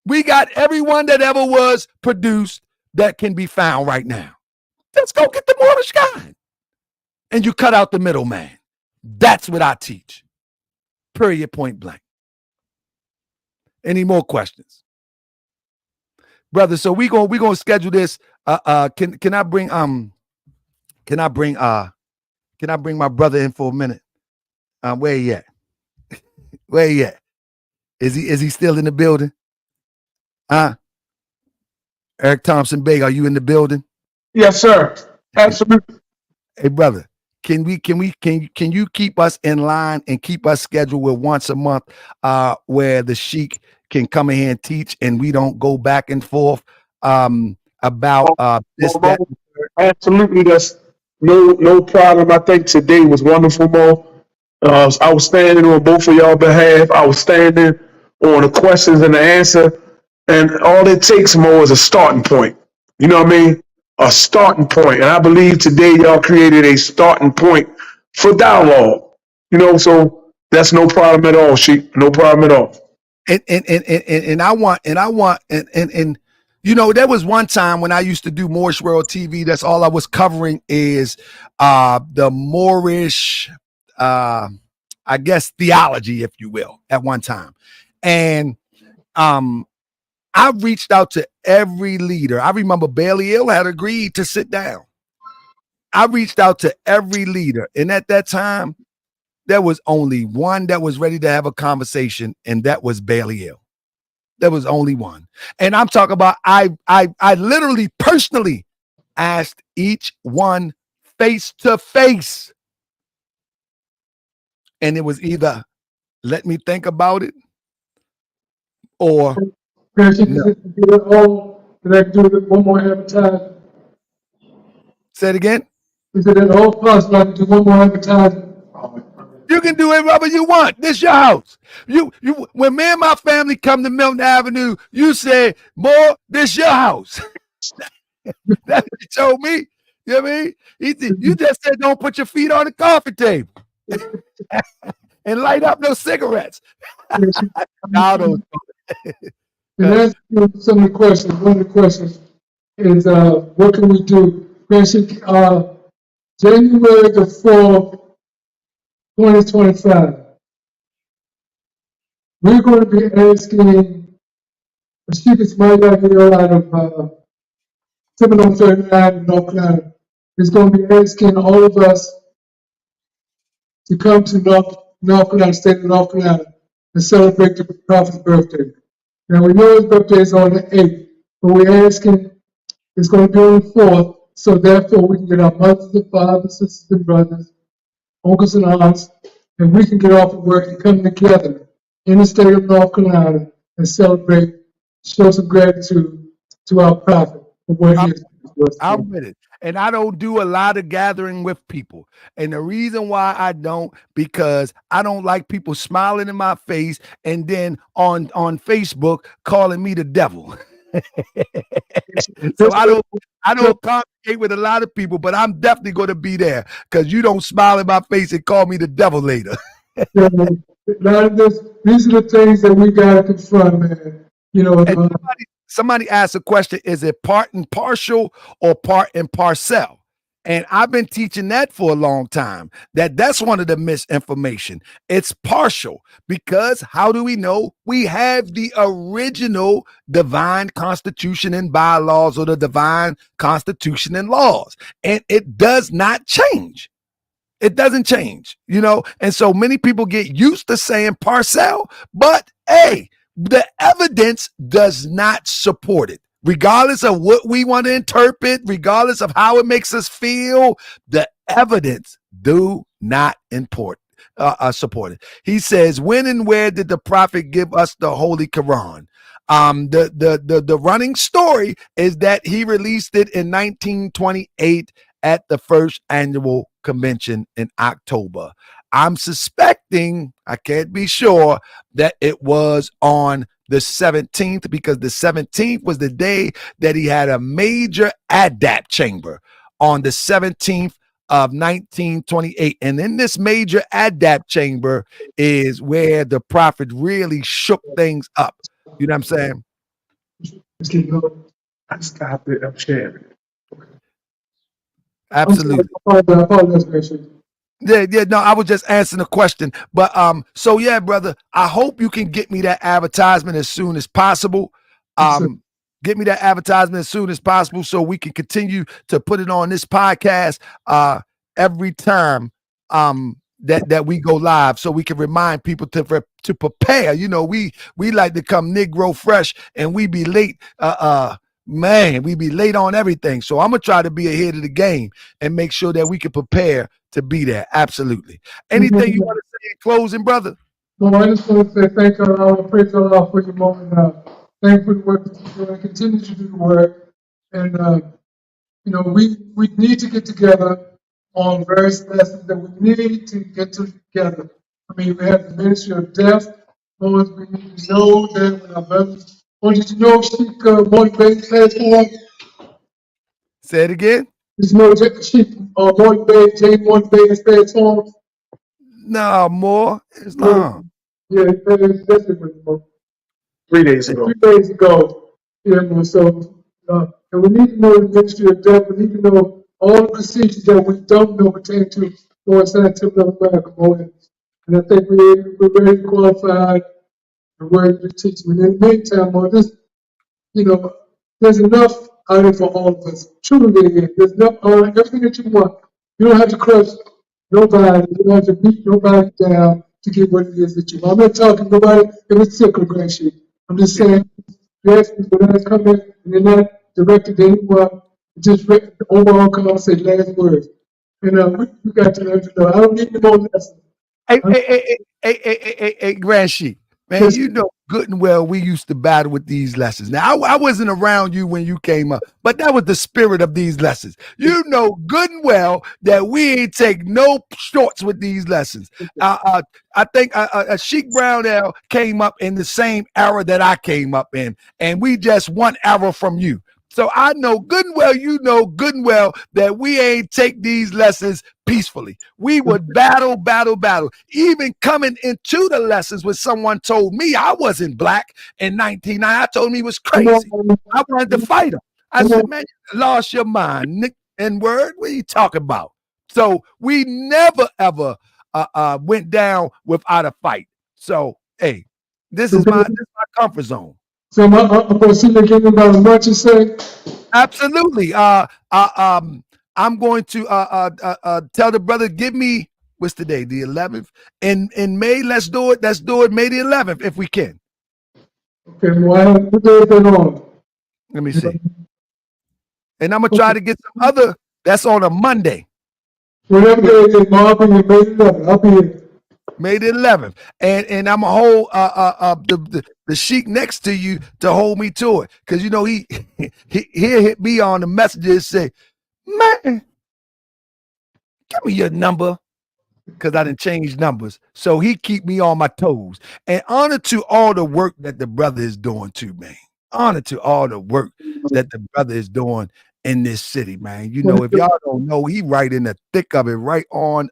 We got everyone that ever was produced that can be found right now. Let's go get the Moorish God. And you cut out the middleman. That's what I teach. Period, point blank. Any more questions? Brother, so we gonna schedule this. Can I bring my brother in for a minute? Where he at? Where he at? Is he still in the building? Eric Thompson Bey, are you in the building? Yes, sir. Absolutely. Hey, brother, can you keep us in line and keep us scheduled with once a month, where the sheik can come in here and teach, and we don't go back and forth about this, that. Absolutely. That's no problem. I think today was wonderful, Mo. I was standing on both of y'all behalf. I was standing on the questions and the answer. And all it takes, Mo, is a starting point. You know what I mean? A starting point. And I believe today y'all created a starting point for dialogue. You know, so that's no problem at all, Sheik. No problem at all. And I want and you know, there was one time when I used to do Moorish World TV, that's all I was covering is the Moorish I guess theology, if you will, at one time. And I reached out to every leader. I remember Bailey Hill had agreed to sit down. I reached out to every leader, and at that time there was only one that was ready to have a conversation, and that was Bailey Hill. There was only one. And I'm talking about I literally personally asked each one face to face. And it was either let me think about it or no. Did I do one more advertisement? Say it again. Is it at all possible I can do one more advertisement? You can do it whatever you want. This your house. You when me and my family come to Milton Avenue, you say, "More, this your house." That's what you told me. You know what I mean? You just said don't put your feet on the coffee table and light up no cigarettes. Now those. And that's some of the questions. One of the questions is, what can we do? Grand Sheik, January the 4th, 2025, we're going to be asking the Sheik's Mighty Ideal out of 739 in North Carolina. Is going to be asking all of us to come to North Carolina, state of North Carolina, and celebrate the Prophet's birthday. Now, we know his birthday is on the 8th, but we're asking, it's going to be on the 4th, so therefore we can get our mothers and fathers, sisters and brothers, uncles and aunts, and we can get off of work and come together in the state of North Carolina and celebrate, show some gratitude to our Prophet for what he has done to us. I'm with it. And I don't do a lot of gathering with people. And the reason why I don't, because I don't like people smiling in my face and then on Facebook calling me the devil. So I don't congregate with a lot of people, but I'm definitely going to be there because you don't smile in my face and call me the devil later. These are the things that we got to confront, man. You know, somebody asked a question, is it part and partial or part and parcel? And I've been teaching that for a long time, that's one of the misinformation. It's partial because how do we know? We have the original divine constitution and bylaws, or the divine constitution and laws, and it does not change. It doesn't change, you know? And so many people get used to saying parcel, but hey, the evidence does not support it. Regardless of what we want to interpret, regardless of how it makes us feel, the evidence do not support it. He says, when and where did the prophet give us the Holy Quran? The running story is that he released it in 1928 at the first annual convention in October. I'm suspecting, I can't be sure, that it was on the 17th, because the 17th was the day that he had a major adapt chamber on the 17th of 1928. And in this major adapt chamber is where the prophet really shook things up. You know what I'm saying? I stopped it. I'm sharing it. Absolutely. I apologize. Yeah, no, I was just answering the question. But so yeah, brother, I hope you can get me that advertisement as soon as possible. Get me that advertisement as soon as possible so we can continue to put it on this podcast every time that we go live, so we can remind people to prepare. You know, we like to come Negro fresh, and we be late man, we be late on everything. So I'm gonna try to be ahead of the game and make sure that we can prepare to be there. Absolutely. Anything you want to say in closing, brother? No, I just want to say thank God, I want to praise God for your moment. Thank you for the work that you're doing. Continue to do the work. And, we need to get together on various lessons that we need to get together. I mean, we have the ministry of death. Lord, we need to know that when our brothers, did you know Sheik Bey platform? Say it again. There's no Sheik Bey, J. Bey platform. No, more Islam. Yeah, that's it. 3 days ago. 3 days ago. So, and we need to know the ministry of death. We need to know all the procedures that we don't know pertain to Lord Scientific of America. And I think we're very qualified and ready to teach. And in the meantime, there's enough out there for all of us. Truly, there's enough everything that you want. You don't have to crush nobody. You don't have to beat nobody down to get what it is that you want. I'm not talking to nobody if it's sick or Grand Sheik. I'm just saying, yes, when I come in and they're not directed to anyone, just the overall come out and say last words. And we got to learn to know. I don't need no more lessons. Hey, Grand Sheik, man, you know good and well we used to battle with these lessons. Now, I wasn't around you when you came up, but that was the spirit of these lessons. You know good and well that we ain't take no shorts with these lessons. I think Sheik Brownell came up in the same era that I came up in, and we just one era from you. So I know good and well, you know good and well that we ain't take these lessons peacefully. We would battle. Even coming into the lessons when someone told me I wasn't black in 1990, I told him he was crazy. I wanted to fight him. I said, man, you lost your mind, Nick N-word. What are you talking about? So we never, ever went down without a fight. So, hey, this is my comfort zone. So I'm going to see you again about what you say. Absolutely. I'm going to tell the brother, give me what's today, the 11th. In May, let's do it. Let's do it May the 11th if we can. Okay, well, what day is it on? Let me see. And I'm gonna try to get some other. That's on a Monday. Whatever day it is, I'll be here May 11th. I'll be here. May the 11th, and I'm gonna hold the sheik next to you to hold me to it, because you know he hit me on the messages and say, man, give me your number, because I didn't change numbers, so he keep me on my toes. And honor to all the work that the brother is doing too, man. Honor to all the work that the brother is doing in this city, man. You know, if y'all don't know, he right in the thick of it, right on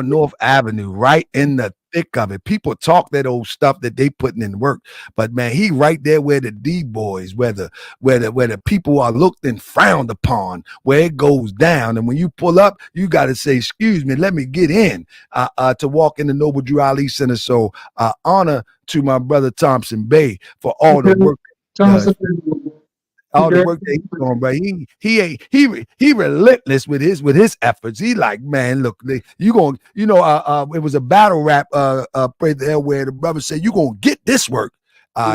North Avenue, right in the thick of it. People talk that old stuff that they putting in work, but man, he right there where the D boys, where the people are looked and frowned upon, where it goes down. And when you pull up, you got to say, "Excuse me, let me get in," to walk in the Noble Drew Ali Center. So honor to my brother Thompson Bey for all the work. All the work that he's doing, but he relentless with his efforts. He like, man, look, you going, it was a battle rap there where the brother said, you gonna get this work.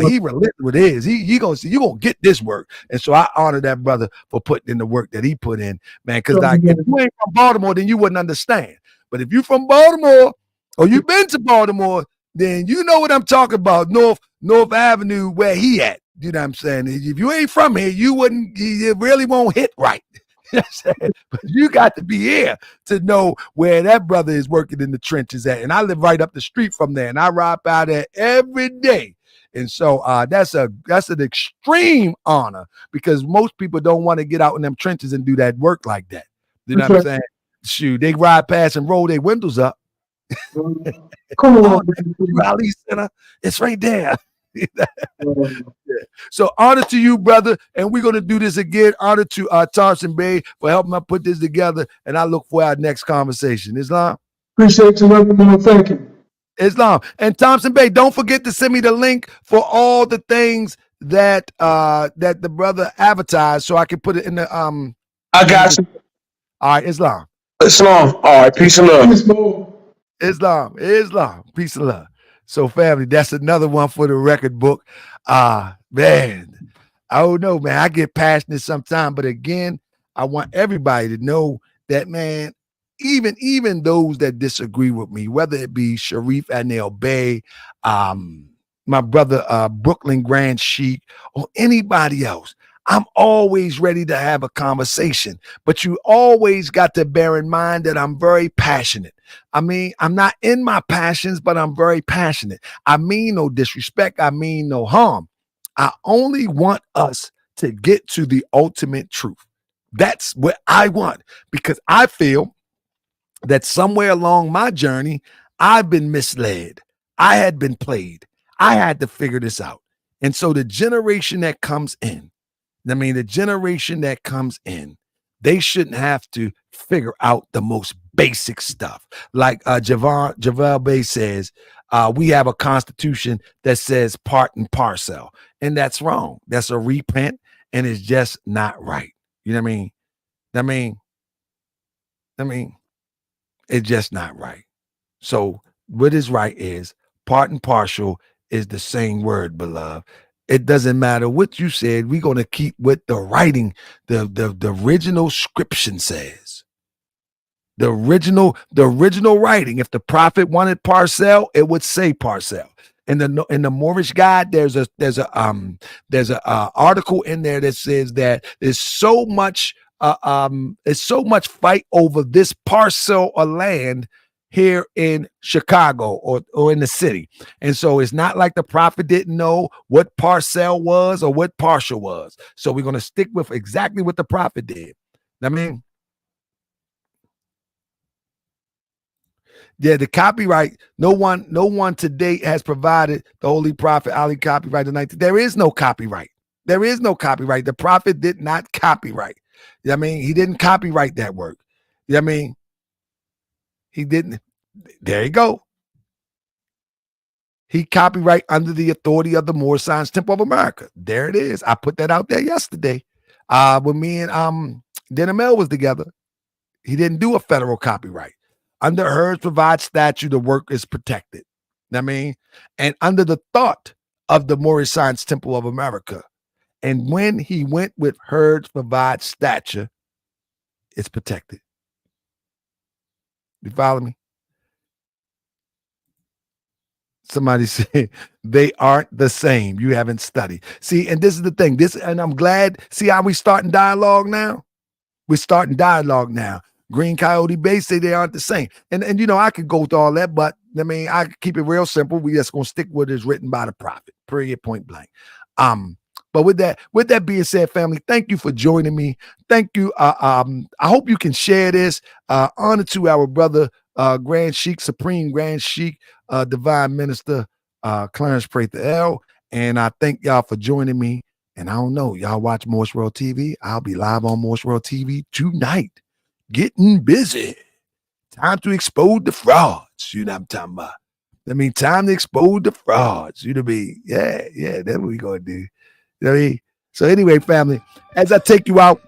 He relentless with his. He gonna see you gonna get this work, and so I honor that brother for putting in the work that he put in, man. Because if you ain't from Baltimore, then you wouldn't understand. But if you from Baltimore or you've been to Baltimore, then you know what I'm talking about. North Avenue, where he at. You know what I'm saying? If you ain't from here, you really won't hit right. But you got to be here to know where that brother is working in the trenches at. And I live right up the street from there, and I ride by there every day. And so that's an extreme honor, because most people don't want to get out in them trenches and do that work like that. You know what I'm saying? Shoot, they ride past and roll their windows up. Come on, Ali Center, it's right there. So honor to you, brother, and we're going to do this again. Honor to Thompson Bey for helping us put this together, and I look for our next conversation. Islam, appreciate you, man. Thank you. Islam, and Thompson Bey, don't forget to send me the link for all the things that that the brother advertised, so I can put it in the I got you. All right, Islam. Islam. All right, peace and love. Islam, peace and love. So family, that's another one for the record book. Man, I don't know, man. I get passionate sometimes, but again, I want everybody to know that, man, even those that disagree with me, whether it be Sharif Anil Bey, my brother Brooklyn Grand Sheik, or anybody else, I'm always ready to have a conversation. But you always got to bear in mind that I'm very passionate. I mean, I'm not in my passions, but I'm very passionate. I mean no disrespect. I mean no harm. I only want us to get to the ultimate truth. That's what I want, because I feel that somewhere along my journey, I've been misled. I had been played. I had to figure this out. And so the generation that comes in, they shouldn't have to figure out the most basic stuff. Like Javel Bey says, we have a constitution that says part and parcel. And that's wrong. That's a reprint, and it's just not right. You know what I mean? It's just not right. So what is right is part and partial is the same word, beloved. It doesn't matter what you said. We're going to keep what the writing, the original scripture says. The original writing. If the prophet wanted parcel, it would say parcel. In the Moorish guide, there's a article in there that says that there's so much fight over this parcel of land here in Chicago or in the city. And so it's not like the prophet didn't know what parcel was or what partial was. So we're going to stick with exactly what the prophet did. I mean, yeah, the copyright, no one to date has provided the Holy Prophet Ali copyright the 19th. There is no copyright. There is no copyright. The prophet did not copyright. I mean, he didn't copyright that work. I mean, he didn't. There you go. He copyright under the authority of the Moorish Temple of America. There it is. I put that out there yesterday. When me and Dingle was together, he didn't do a federal copyright. Under Herds Provide statute, the work is protected. I mean, and under the thought of the Moorish Science Temple of America. And when he went with Herds Provide stature, it's protected. You follow me? Somebody said they aren't the same. You haven't studied. See, and this is the thing. And I'm glad. See how we starting dialogue now? We're starting dialogue now. Green Coyote Bay say they aren't the same. And you know, I could go through all that, but I mean, I could keep it real simple. We just gonna stick with what is written by the prophet. Period, point blank. But with that being said, family, thank you for joining me. Thank you. I hope you can share this. Honor to our brother, Grand Sheik, Supreme Grand Sheik, Divine Minister, Clarence Prather. And I thank y'all for joining me. And I don't know, y'all watch Moorish World TV. I'll be live on Moorish World TV tonight. Getting busy. Time to expose the frauds. You know what I'm talking about. I mean, time to expose the frauds. You know what I mean? Yeah, that's what we gonna do. You know what I mean? So anyway, family, as I take you out.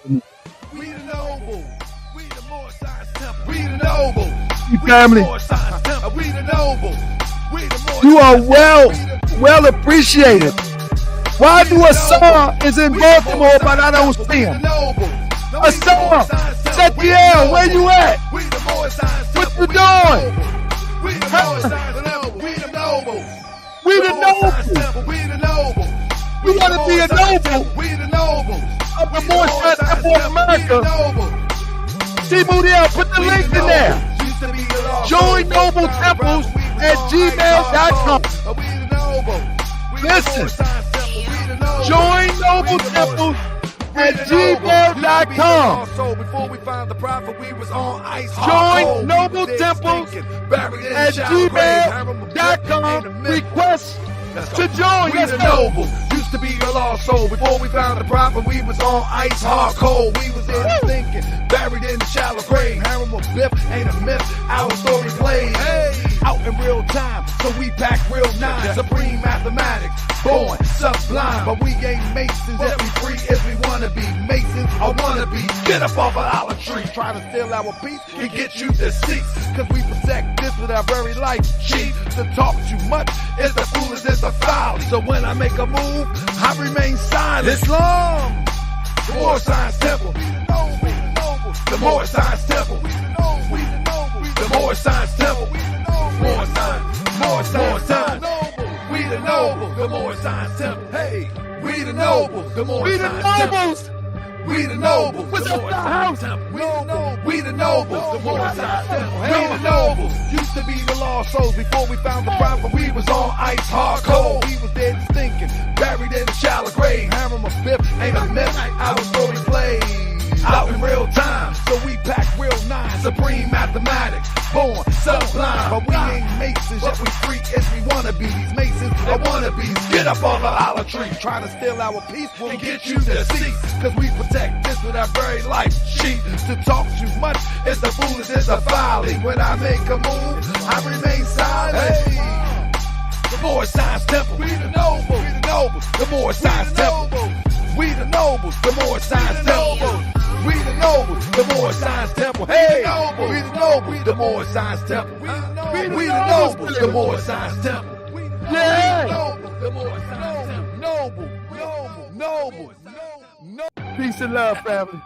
We the noble. We the Moorish Science Temple. We the noble. Family. We the noble. We the Moorish You are well appreciated. Why do Assar is in Baltimore, but I don't see him? Assar, Setiel, where you at? What you doing? We the noble. We the noble. We the noble. We gotta be a noble. We the noble. Of the Moorish Temple of America. See, Moodiel, put the link in there. Join Noble Temples at gmail.com. Listen, join Noble Temples at gmail.com. Join Noble Temples at gmail.com. Request to join. We the noble. Used to be a lost soul. Before we found the prophet, we was on ice, hard cold. We was in thinking, buried in the shallow grave. Harem of Biff ain't a myth. Our story plays out in real time. So we pack real nine. Supreme mathematics, born sublime. But we ain't masons. If we free as we wanna be. Masons or wanna be. Get up off of olive trees. Trying to steal our peace and get you deceased. Cause we protect this with our very life. Chief, to talk too much is the foolish, is the folly. So when I make a move, I remain silent. Islam, the Moorish Science Temple. The Moorish Science Temple. The Moorish Science Temple. Moorish Science. We the noble. The Moorish Science Temple. Hey, we the noble. The Moorish Science Temple. We the noble. What's up, the house? We the noble. The Moorish Science Temple. We the noble. Used to be the lost souls before we found the prophet. We was on ice, hard cold. We was dead and stinking, buried in a shallow grave. Harem of fifth ain't a myth. Our story plays out in real time. So we pack real nine, supreme mathematics, born sublime. But we ain't masons, yet we freak as we wanna be. These masons are wannabes. Get up on the olive tree, trying to steal our peace and get you to cease. Cause we protect this with our very life. Cheat to talk too much is the foolish, is the folly. When I make a move, I remain silent. Hey, the Moorish Science Temple. We the noble. We the noble. The Moorish Science Temple. We the nobles. The Moorish Science Temple. We the nobles, the Moorish Science Temple. Hey, we the nobles, the Moorish Science Temple. We the nobles, the Moorish Science Temple. Yeah, the Moorish Science Temple. Noble. Peace and love, family.